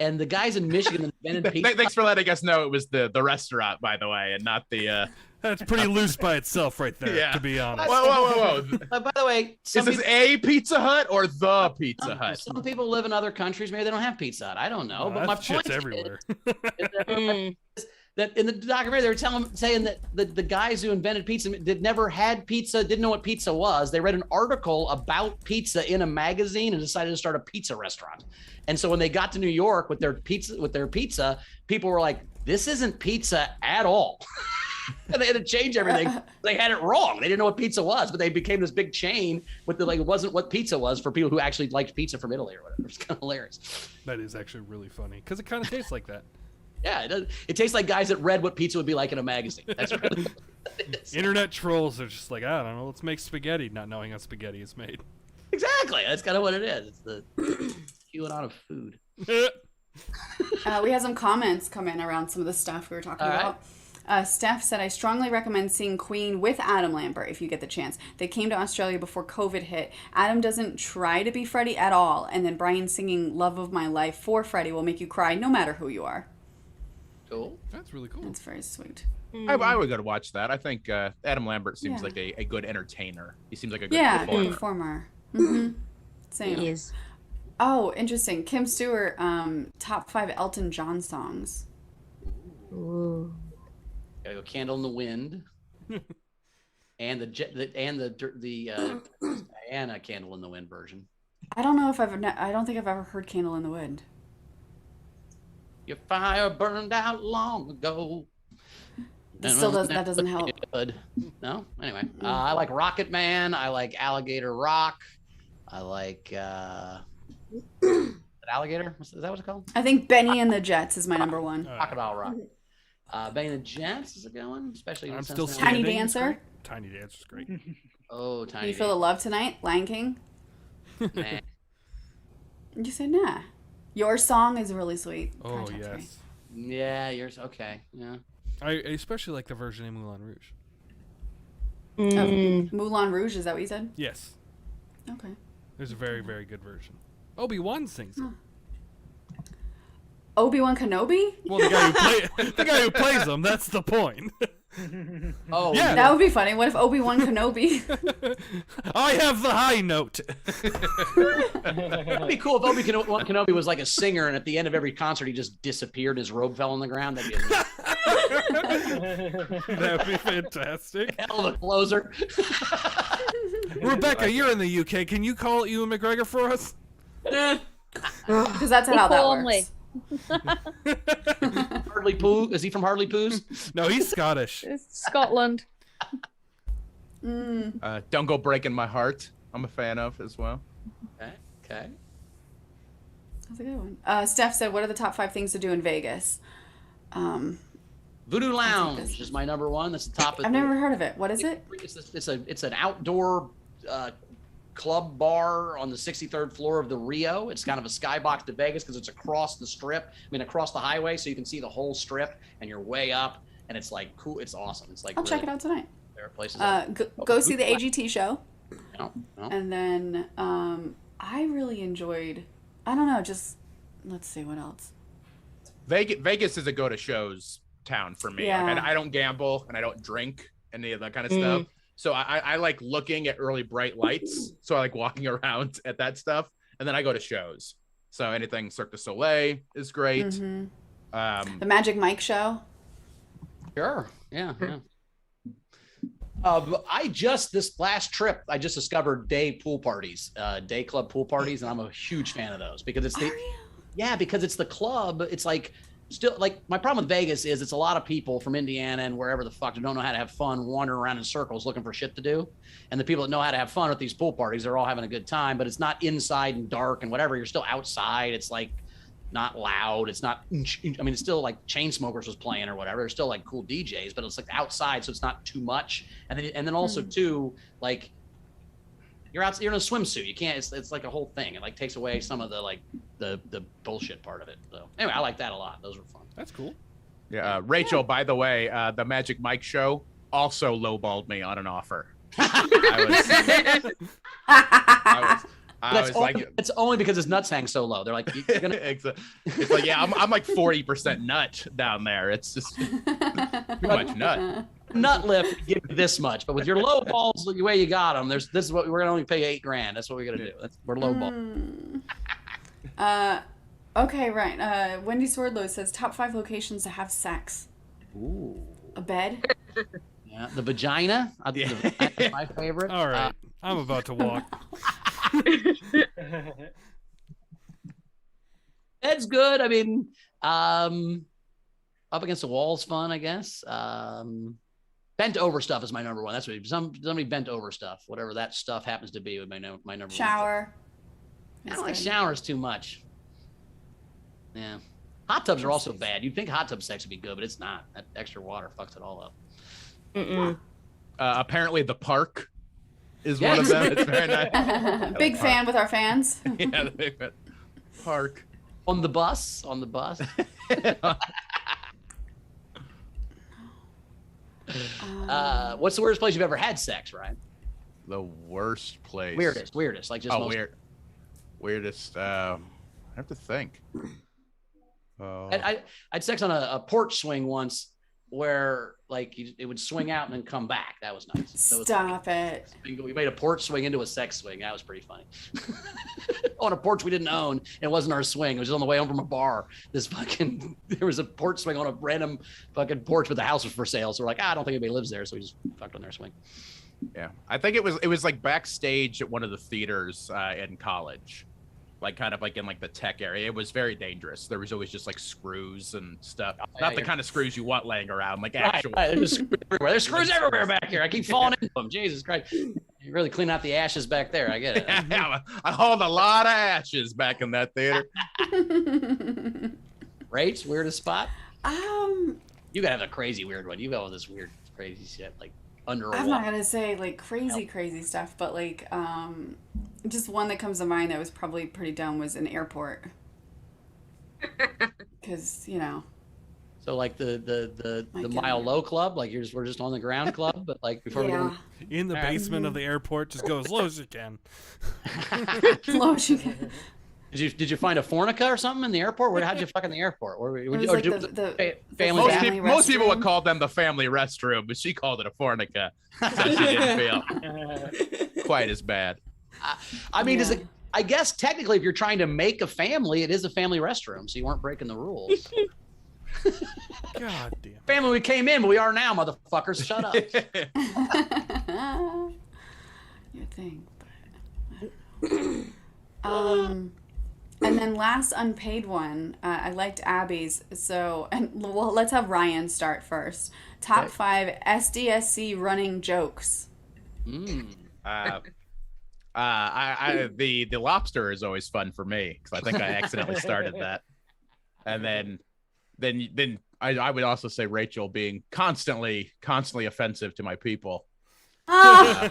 and the guys in Michigan invented Pizza Hut. Thanks for letting us know it was the restaurant, by the way, and not the. That's pretty loose by itself, right there. To be honest. Whoa! By the way, is this a Pizza Hut or the Pizza Hut? Some people live in other countries. Maybe they don't have Pizza Hut. I don't know. But my point everywhere. is that in the documentary they were saying that the guys who invented pizza never had pizza, didn't know what pizza was. They read an article about pizza in a magazine and decided to start a pizza restaurant. And so when they got to New York with their pizza, people were like, "This isn't pizza at all." And they had to change everything. They had it wrong. They didn't know what pizza was, but they became this big chain with it wasn't what pizza was for people who actually liked pizza from Italy or whatever. It's kind of hilarious. That is actually really funny because it kind of tastes like that. Yeah, it does. It tastes like guys that read what pizza would be like in a magazine. That's really what it is. Internet trolls are just like, I don't know, let's make spaghetti, not knowing how spaghetti is made. Exactly. That's kind of what it is. It's the QAnon of food. We had some comments come in around some of the stuff we were talking about. Steph said, I strongly recommend seeing Queen with Adam Lambert if you get the chance. They came to Australia before COVID hit. Adam doesn't try to be Freddie at all. And then Brian singing Love of My Life for Freddie will make you cry no matter who you are. Cool. That's really cool. That's very sweet. I would go to watch that. I think Adam Lambert seems like a good entertainer. He seems like a good performer. Good performer. Mm-hmm. Same. He is. Oh, interesting. Kim Stewart, top 5 Elton John songs. Ooh. Gotta go Candle in the Wind. and the Diana Candle in the Wind version. I don't know if I don't think I've ever heard Candle in the Wind. Your fire burned out long ago. That doesn't help. No? Anyway. I like Rocket Man. I like Alligator Rock. I like Alligator? Is that what it's called? I think Benny and the Jets is my number one. Crocodile Rock. Benny and the Jets is a good one, especially I'm still Tiny Dancer. Tiny Dancer's great. Oh, Tiny Do you feel the love tonight? Lion King? Nah. You said nah. Your song is really sweet. Oh, yes. Yeah, yours. Okay. Yeah. I especially like the version in Moulin Rouge. Moulin Rouge, is that what you said? Yes. Okay. There's a very, very good version. Obi-Wan sings it. Obi-Wan Kenobi? Well, the guy who plays him, that's the point. Oh, yeah. That would be funny. What if Obi-Wan Kenobi? I have the high note. It'd be cool if Obi-Wan Kenobi was like a singer, and at the end of every concert, he just disappeared. His robe fell on the ground. That'd be That would be fantastic. Hell of a closer. Rebecca, you're in the UK. Can you call Ewan McGregor for us? Because that's how that works. Hartlepool? Is he from Hartlepoos? No, he's Scottish. It's Scotland. Don't Go Breaking My Heart. I'm a fan of as well. Okay. That's a good one. Steph said, what are the top 5 things to do in Vegas? Voodoo Lounge is my number one. That's the top of I've never heard of it. What is it? It's an outdoor club bar on the 63rd floor of the Rio. It's kind of a skybox to Vegas because it's across the strip. Across the highway, so you can see the whole strip, and you're way up, and it's like cool. It's awesome. It's like I'll check it out tonight. There are places. Go see the AGT show. No. And then I really enjoyed. I don't know. Just let's see what else. Vegas is a go to shows town for me. Yeah. Like, I don't gamble and I don't drink any of that kind of stuff. So I like looking at really bright lights. So I like walking around at that stuff. And then I go to shows. So anything Cirque du Soleil is great. The Magic Mike show. Sure. Yeah. This last trip, I just discovered day pool parties, day club pool parties. And I'm a huge fan of those because it's because it's the club. It's like, still, like, my problem with Vegas is it's a lot of people from Indiana and wherever the fuck who don't know how to have fun wandering around in circles looking for shit to do. And the people that know how to have fun at these pool parties, they're all having a good time, but it's not inside and dark and whatever. You're still outside. It's like not loud. It's not, it's still like Chainsmokers was playing or whatever. There's still like cool DJs, but it's like outside. So it's not too much. And then also too, like, you're in a swimsuit. You can't. It's like a whole thing. It like takes away some of the like the bullshit part of it. So anyway, I like that a lot. Those were fun. That's cool. Yeah, Rachel, by the way, the Magic Mike show also lowballed me on an offer. I was like, it's only because his nuts hang so low. They're like, you're gonna... it's like, yeah, I'm like 40% nut down there. It's just too much nut. Nut lift, give you this much, but with your low balls, the way you got them, this is what we're gonna only pay $8,000. That's what we're gonna do. We're low ball. Okay, right. Wendy Swordlow says top 5 locations to have sex. Ooh. A bed. Yeah, the vagina. The vagina's my favorite. All right, I'm about to walk. Bed's good. I mean, up against the wall's fun, I guess. Bent over stuff is my number one. That's what somebody bent over stuff, whatever that stuff happens to be. With my number one. Shower. I don't like showers too much. Yeah, hot tubs are also bad. You'd think hot tub sex would be good, but it's not. That extra water fucks it all up. Apparently, the park is one of them. It's very nice. Big fan with our fans. Yeah, the big park. On the bus. What's the weirdest place you've ever had sex, Ryan? The worst place. Weirdest. Like just weirdest. I have to think. I had sex on a porch swing once, where like it would swing out and then come back. That was nice. Stop it. We made a porch swing into a sex swing. That was pretty funny. On a porch we didn't own. It wasn't our swing. It was just on the way home from a bar. There was a porch swing on a random fucking porch, but the house was for sale. So we're like, I don't think anybody lives there. So we just fucked on their swing. Yeah, I think it was like backstage at one of the theaters in college. Like kind of like in like the tech area. It was very dangerous. There was always just like screws and stuff. Not the kind of screws you want laying around, like actual. Right. There's screws everywhere. There's screws everywhere back here. I keep falling into them. Jesus Christ. You really clean out the ashes back there. I get it. Yeah, I hauled a lot of ashes back in that theater. Rach, weirdest spot? You gotta have a crazy weird one. You got all this weird, crazy shit like under a wall. I'm not gonna say like crazy stuff, but like just one that comes to mind that was probably pretty dumb was an airport. Because So like the Mile Low Club, like we're just on the ground club, but like before we go in the basement of the airport, just go as low as you can. Low as you can. Did you find a fornica or something in the airport? How'd you fuck in the airport? Family most people would call them the family restroom, but she called it a fornica, so she didn't feel quite as bad. I mean, I guess technically, if you're trying to make a family, it is a family restroom, so you weren't breaking the rules. God damn. Family we came in, but we are now, motherfuckers. Shut up. Your thing. And then last unpaid one, I liked Abby's. So, let's have Ryan start first. Top 5 SDSC running jokes. The lobster is always fun for me because I think I accidentally started that, and then I would also say Rachel being constantly offensive to my people. One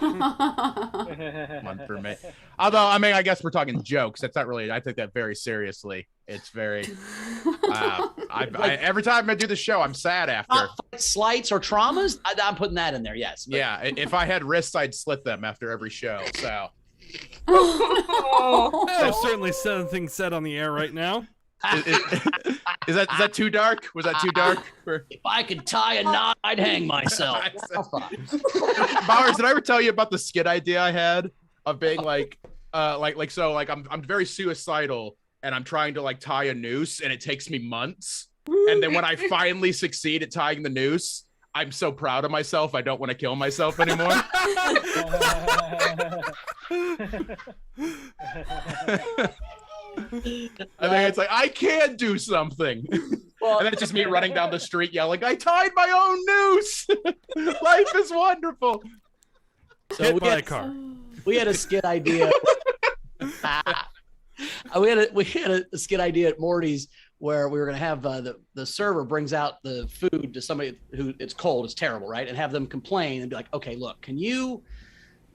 for me. Although I mean, I guess we're talking jokes. That's not really. I take that very seriously. It's very. Every time I do the show, I'm sad after. Slights or traumas? I'm putting that in there. Yes. But... Yeah. If I had wrists, I'd slit them after every show. So. There's certainly something said on the air right now. Is that too dark? Was that too dark? If I could tie a knot, I'd hang myself. Bowers, did I ever tell you about the skit idea I had of being like I'm very suicidal and I'm trying to like tie a noose and it takes me months, and then when I finally succeed at tying the noose, I'm so proud of myself I don't want to kill myself anymore. I think it's like I can do something. And then it's just me running down the street yelling, I tied my own noose. Life is wonderful. So we had a skit idea. we had a skit idea at Morty's where we were going to have the server brings out the food to somebody who it's cold, it's terrible, right? And have them complain and be like, okay, look, can you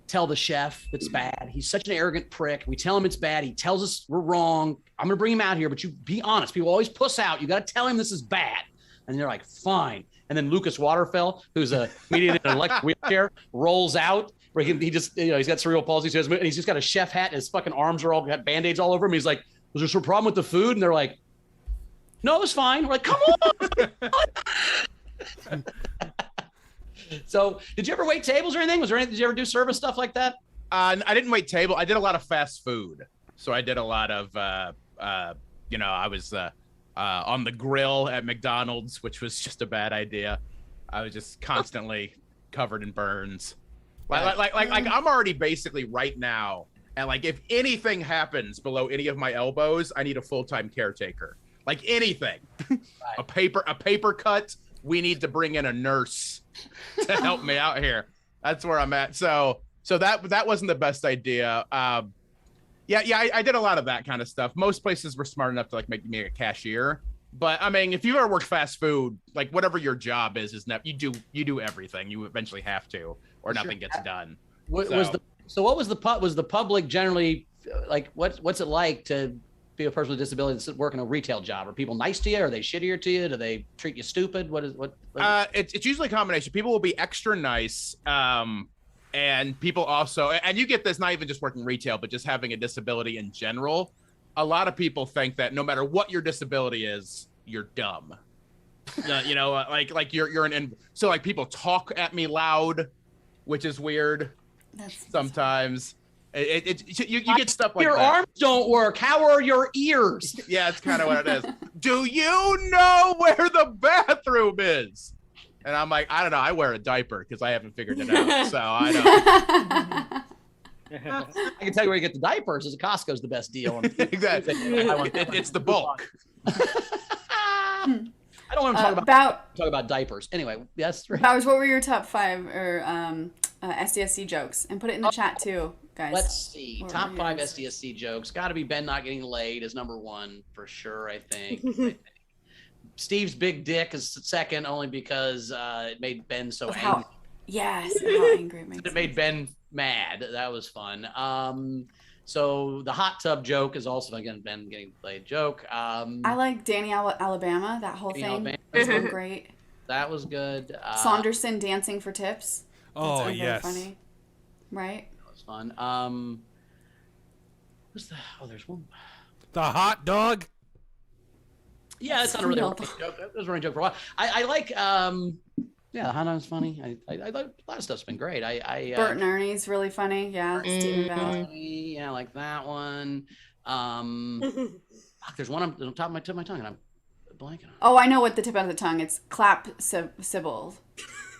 tell the chef it's bad? He's such an arrogant prick. We tell him it's bad. He tells us we're wrong. I'm going to bring him out here, but you be honest. People always puss out. You got to tell him this is bad. And they're like, fine. And then Lucas Waterfell, who's a comedian in an electric wheelchair, rolls out. Where he just, he's got cerebral palsy, and he's just got a chef hat, and his fucking arms are all got band-aids all over him. He's like, was there some problem with the food? And they're like, no, it was fine. We're like, come on. So did you ever wait tables or anything? Did you ever do service stuff like that? I didn't wait table. I did a lot of fast food. So I did a lot of, I was on the grill at McDonald's, which was just a bad idea. I was just constantly covered in burns. Like I'm already basically right now. And like, if anything happens below any of my elbows, I need a full-time caretaker. Like anything, right. a paper cut. We need to bring in a nurse to help me out here. That's where I'm at. So that wasn't the best idea. I did a lot of that kind of stuff. Most places were smart enough to like make me a cashier. But I mean, if you ever worked fast food, like whatever your job is you do everything. You eventually have to, or nothing gets done. Was the public generally like? What's it like to be a person with disability that's working a retail job? Are people nice to you? Are they shittier to you? Do they treat you stupid? It's usually a combination. People will be extra nice. And people also, and you get this not even just working retail, but just having a disability in general. A lot of people think that no matter what your disability is, you're dumb. Like you're so like people talk at me loud, which is weird. Sometimes you get stuff like your that. arms don't work. How are your ears? Yeah, it's kind of what it is. Do you know where the bathroom is? And I'm like, I don't know. I wear a diaper because I haven't figured it out. So I don't. I can tell you where you get the diapers. Is Costco's the best deal. Exactly. It's the bulk. I don't want to talk about diapers. Anyway, yes. Bowers, what were your top 5 or SDSC jokes? And put it in the chat too, guys. Let's see. Top 5 SDSC jokes. Got to be Ben not getting laid is number 1 for sure. I think. Steve's big dick is second, only because it made Ben so angry. Yes, how angry it makes it made Ben mad. That was fun. So the hot tub joke is also, again, Ben getting played joke. I like Danny, Alabama. That whole thing was great. That was good. Saunderson dancing for tips. Oh, yes. Funny. Right? That was fun. There's one. The hot dog. Yeah, that's not a really running joke. That was a running joke for a while. I like, the hot dog's funny. I like a lot of stuff's been great. Bert and Ernie's really funny. Yeah, Stephen Bell. Yeah, I like that one. There's one on the top of my tongue, and I'm blanking. Oh, I know what the tip of the tongue. It's clap Sybil.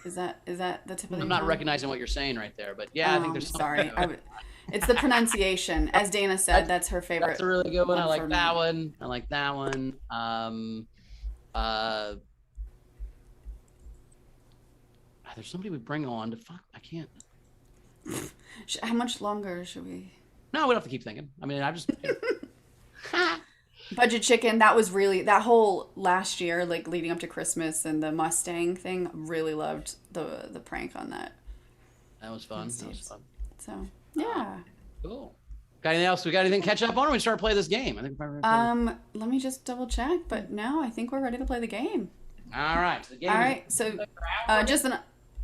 Is that the tip of the I'm not tongue? recognizing what you're saying right there, but yeah, I think there's sorry. It's the pronunciation. As Dana said, that's her favorite. That's a really good one. I like that one. I like that one. There's somebody we bring on to fuck. I can't. How much longer should we? No, we don't have to keep thinking. I mean, I just. Budget Chicken. That was really that whole last year, like leading up to Christmas and the Mustang thing. Really loved the prank on that. That was fun. That was fun. So yeah. Cool. Got anything else? We got anything to catch up on? Or we start to play this game? I think. Let me just double check. But no, I think we're ready to play the game. All right. All right. So, just an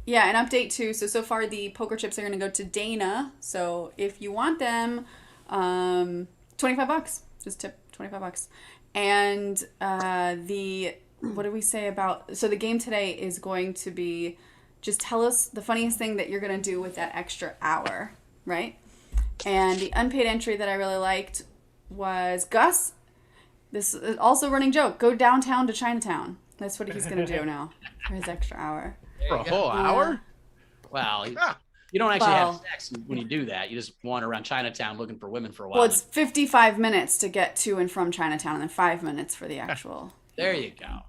update too. So far the poker chips are going to go to Dana. So if you want them, $25. Just tip $25. And what do we say about? So the game today is going to be, just tell us the funniest thing that you're going to do with that extra hour, right? And the unpaid entry that I really liked was Gus. This is also a running joke. Go downtown to Chinatown. That's what he's going to do now for his extra hour. For a whole hour? Well, you don't actually have sex when you do that. You just wander around Chinatown looking for women for a while. Well, it's 55 minutes to get to and from Chinatown, and then 5 minutes for the actual. There you go.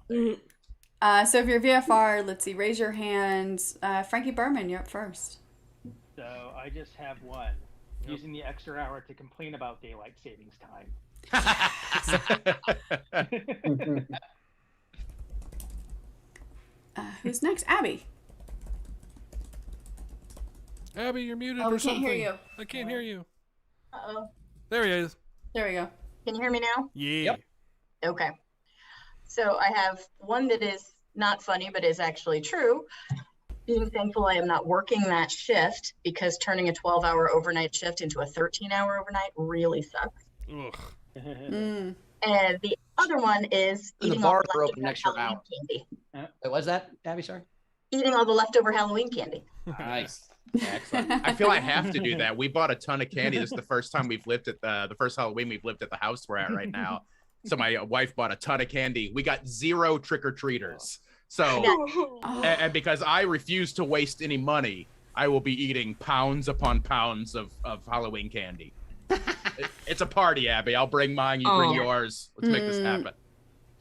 So if you're VFR, let's see, raise your hand. Frankie Berman, you're up first. So I just have one. Using the extra hour to complain about daylight savings time. Who's next? Abby. Abby, you're muted. Oh, or we can't hear something. you. I can't hear you. Uh-oh. There he is. There we go. Can you hear me now? Yeah. Yep. Okay. So I have one that is not funny, but is actually true. Being thankful I am not working that shift, because turning a 12-hour overnight shift into a 13-hour overnight really sucks. And the other one is eating all the leftover Halloween candy. Wait, what's that, Abby? Sorry. Eating all the leftover Halloween candy. Nice. Excellent. I feel I have to do that. We bought a ton of candy. This is the first time we've lived at the first Halloween we've lived at the house we're at right now. So my wife bought a ton of candy. We got 0 trick-or-treaters. So, and because I refuse to waste any money, I will be eating pounds upon pounds of Halloween candy. It's a party, Abby. I'll bring mine. You bring yours. Let's make this happen.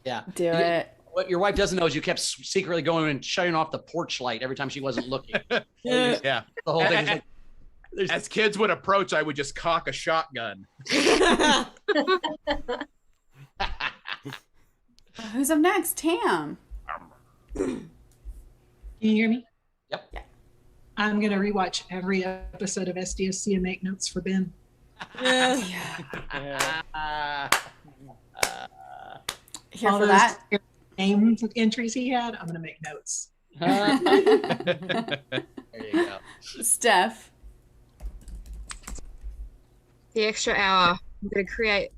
Yeah. Do it. What your wife doesn't know is you kept secretly going and shutting off the porch light every time she wasn't looking. Yeah. The whole thing is like, as kids would approach, I would just cock a shotgun. Who's up next? Tam. Can you hear me? Yep. Yeah. I'm going to rewatch every episode of SDSC and make notes for Ben. Here All for those that. name entries he had, I'm going to make notes. there you go. Steph. The extra hour. I'm going to create.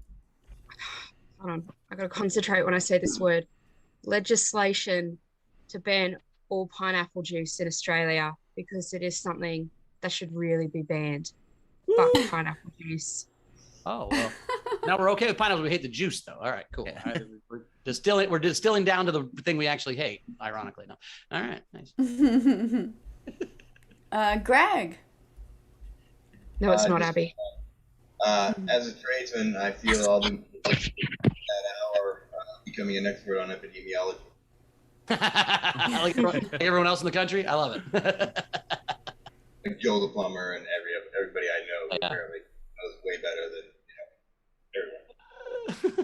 Hold on. I got to concentrate when I say this word. Legislation to ban all pineapple juice in Australia, because it is something that should really be banned. Fuck pineapple juice. Oh, well. Now we're okay with pineapples. We hate the juice, though. All right, cool. All right, we're distilling down to the thing we actually hate, ironically. No. All right, nice. Greg. No, it's not just, Abby. As a tradesman, I feel I'll be that hour becoming an expert on epidemiology. like everyone else in the country, I love it. Like Joe the plumber and everybody I know apparently knows way better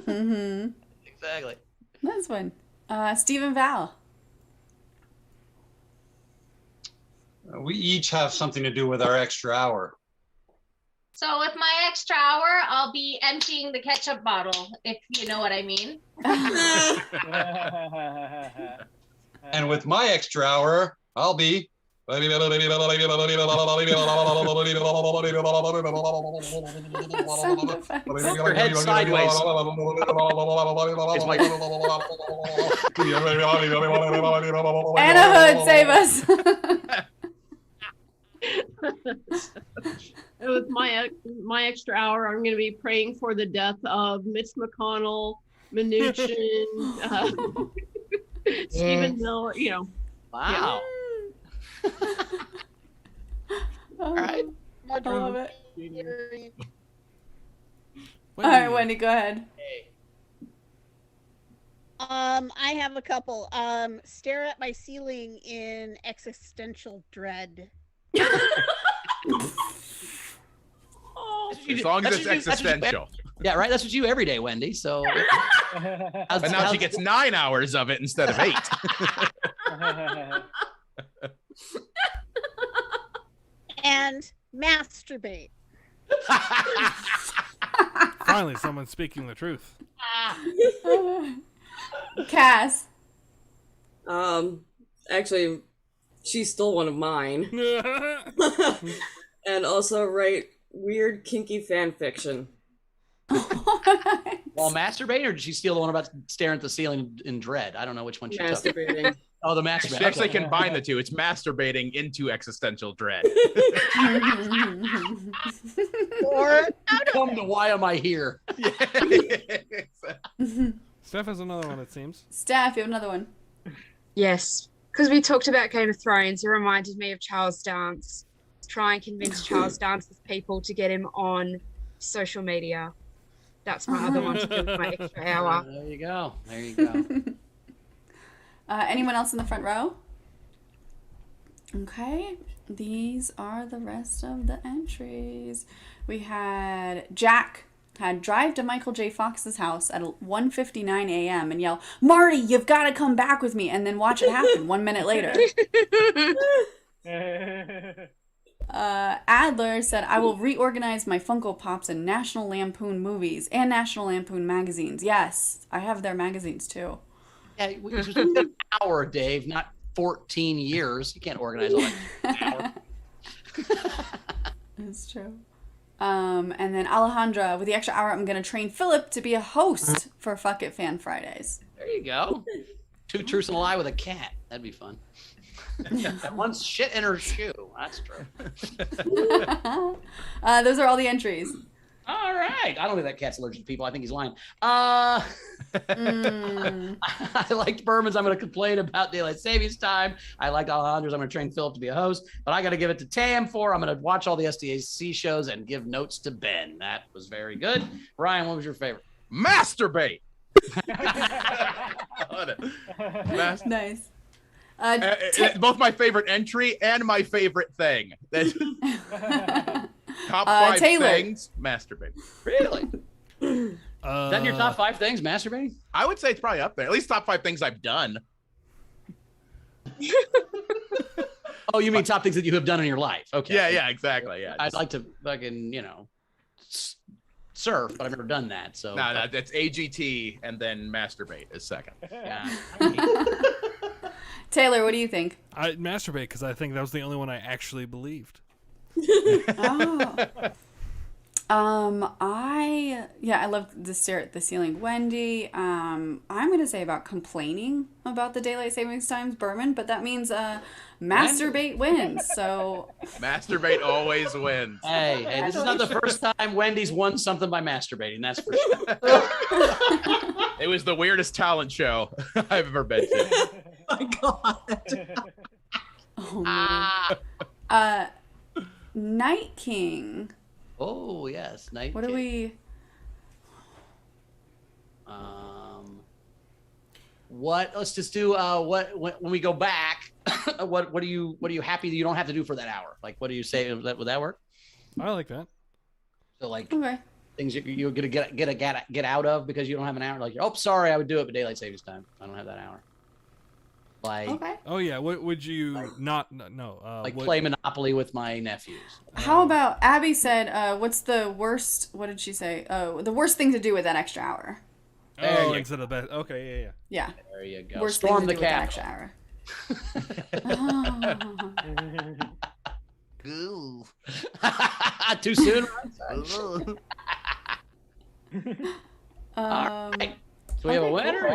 than everyone. Exactly. That's one. Stephen Val. We each have something to do with our extra hour. So with my extra hour, I'll be emptying the ketchup bottle, if you know what I mean. And with my extra hour, I'll be. Put your head sideways. Anna Hood, save us. With my extra hour, I'm going to be praying for the death of Mitch McConnell, Mnuchin, Stephen Miller. You know. Wow. All right. I love it. All right, Wendy, go ahead. I have a couple. Stare at my ceiling in existential dread. As long as it's existential. Yeah, right. That's what you do every day, Wendy. So, but now she gets 9 hours of it instead of 8. And masturbate. Finally, someone speaking the truth. Cass. Actually, she's still one of mine. And also write weird, kinky fan fiction. While masturbating, or did she steal the one about staring at the ceiling in dread? I don't know which one she took. Masturbating. Oh, the masturbating. She actually combine the two. It's masturbating into existential dread. Or come to why am I here? Steph has another one, it seems. Steph, you have another one. Yes, because we talked about Game of Thrones, it reminded me of Charles Dance. Try and convince Charles Dance's people to get him on social media. That's my other one to do with my extra hour. There you go. There you go. Anyone else in the front row? Okay, these are the rest of the entries. We had Jack had drive to Michael J. Fox's house at 1:59 a.m. and yell, "Marty, you've got to come back with me," and then watch it happen 1 minute later. Adler said, "I will reorganize my Funko Pops in National Lampoon movies and National Lampoon magazines." Yes, I have their magazines too. Yeah, hour, Dave, not 14 years. You can't organize all that in an hour. That's true. And then Alejandra, with the extra hour, I'm going to train Philip to be a host for Fuck It Fan Fridays. There you go. 2 truths and a lie with a cat. That'd be fun. One shit in her shoe. That's true. Those are all the entries. All right. I don't think that cat's allergic to people. I think he's lying. I liked Berman's. I'm going to complain about daylight savings time. I liked Alejandra's. I'm going to train Philip to be a host. But I got to give it to Tam for. I'm going to watch all the SDAC shows and give notes to Ben. That was very good. Ryan, what was your favorite? Masturbate. Nice. Both my favorite entry and my favorite thing. Top 5 Taylor. things, masturbate. Really? Is that in your top 5 things, masturbating? I would say it's probably up there. At least top 5 things I've done. Oh, you mean top things that you have done in your life? Okay. Yeah, exactly. Yeah. I'd like to fucking, surf, but I've never done that. So No, that's AGT and then masturbate is second. Yeah. Taylor, what do you think? I masturbate because I think that was the only one I actually believed. I love the stare at the ceiling. Wendy, I'm gonna say about complaining about the daylight savings times, Berman, but that means masturbate wins. So masturbate always wins. Hey, this is not the first time Wendy's won something by masturbating. That's for sure. It was the weirdest talent show I've ever been to. Oh my God. Oh man. Night King. Oh yes, Night What King. do we? Let's just do when we go back. what are you happy that you don't have to do for that hour? Like, what do you say? Would that work? I like that. So like Okay. things you're gonna get out of because you don't have an hour. Like, oh, sorry, I would do it, but daylight savings time. I don't have that hour. Like, Okay. Oh yeah, what would you not no play Monopoly with my nephews. How about Abby said, what's the worst? What did she say? Oh, the worst thing to do with that extra hour. Oh, instead of best. Okay, yeah. Yeah. There you go. Worst Storm thing the to do with that extra hour. Too soon. All right. So we have a winner.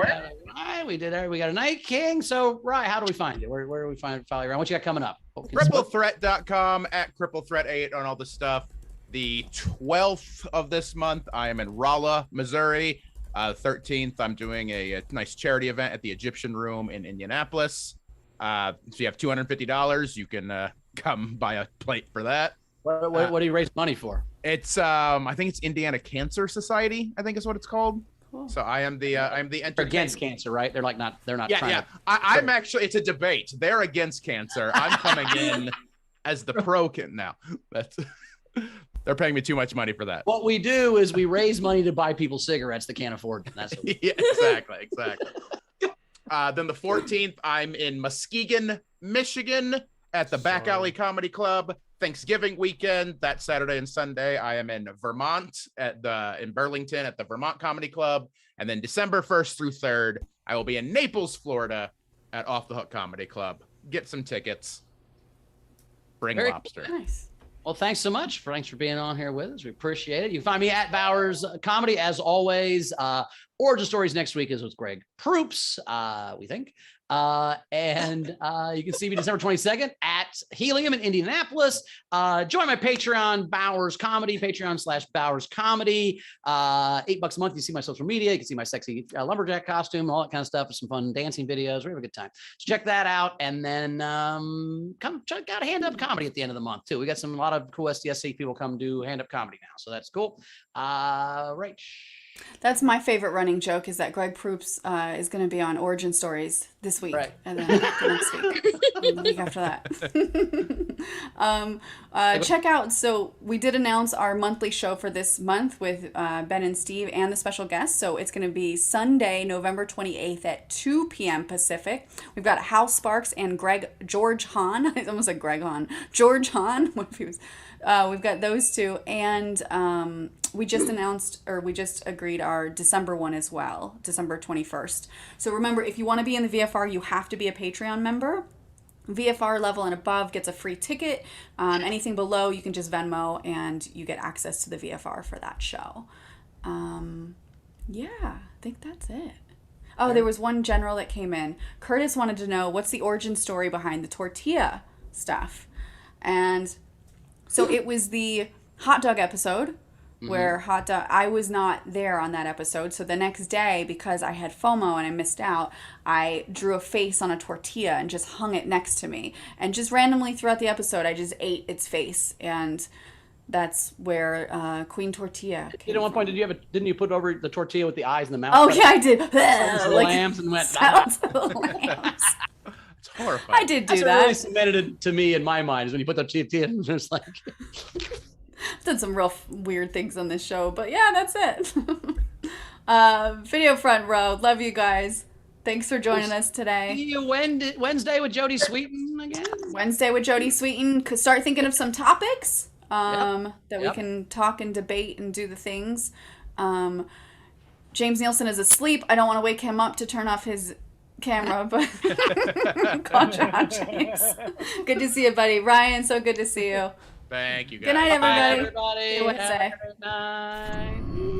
We got a Night King. So, Ryan, how do we find it? Where do we follow you around? What you got coming up? Cripplethreat.com, at cripplethreat8 on all the stuff. The 12th of this month, I am in Rolla, Missouri. 13th, I'm doing a nice charity event at the Egyptian Room in Indianapolis. So you have $250. You can come buy a plate for that. What do you raise money for? It's I think it's Indiana Cancer Society, I think is what it's called. Cool. So I am the against cancer, right? They're not yeah. I'm actually, it's a debate. They're against cancer. I'm coming in as the pro now. That's they're paying me too much money for that. What we do is we raise money to buy people cigarettes that can't afford them. That's what yeah, exactly. Then the 14th, I'm in Muskegon, Michigan at the Back Alley Comedy Club. Thanksgiving weekend, that Saturday and Sunday, I am in Vermont in Burlington at the Vermont Comedy Club. And then December 1st through 3rd, I will be in Naples, Florida at Off the Hook Comedy Club. Get some tickets. Bring lobster. Nice. Well, thanks so much. Thanks for being on here with us. We appreciate it. You can find me at Bowers Comedy as always. Origin Stories next week is with Greg Proops, we think. And you can see me December 22nd at Helium in Indianapolis. Join my Patreon, Bowers Comedy, Patreon/Bowers Comedy. $8 a month. You see my social media. You can see my sexy lumberjack costume, all that kind of stuff. Some fun dancing videos. We have a good time. So check that out. And then come check out Hand Up Comedy at the end of the month too. We got a lot of cool SDSC people come do Hand Up Comedy now. So that's cool. Right. That's my favorite running joke is that Greg Proops is going to be on Origin Stories this week. Right. And then the next week. And the week after that. Check out, so we did announce our monthly show for this month with Ben and Steve and the special guest. So it's going to be Sunday, November 28th at 2 p.m. Pacific. We've got Hal Sparks and George Hahn. I almost said Greg Hahn. George Hahn. What if he was... we've got those two, and we just announced, or we just agreed our December one as well, December 21st. So remember, if you want to be in the VFR, you have to be a Patreon member. VFR level and above gets a free ticket. Anything below, you can just Venmo and you get access to the VFR for that show. Yeah, I think that's it. Oh, there was one general that came in. Curtis wanted to know what's the origin story behind the tortilla stuff. And so it was the hot dog episode where I was not there on that episode. So the next day, because I had FOMO and I missed out, I drew a face on a tortilla and just hung it next to me. And just randomly throughout the episode, I just ate its face. And that's where Queen Tortilla came At one point, didn't you put over the tortilla with the eyes and the mouth? Oh, yeah, I did. Like, lambs and went. Sounds of lambs. It's horrifying. I did do That's that. what really cemented it to me in my mind is when you put the tortilla and just like. I've done some real weird things on this show, but yeah, that's it. Video front row. Love you guys. Thanks for joining us today. See you Wednesday with Jodie Sweetin again. Wednesday with Jodie Sweetin. Could start thinking of some topics that we can talk and debate and do the things. James Nielsen is asleep. I don't want to wake him up to turn off his camera, but gotcha, James. Good to see you, buddy. Ryan, so good to see you. Thank you, guys. Good night, everybody. Bye, everybody. See you Wednesday. Have a good night.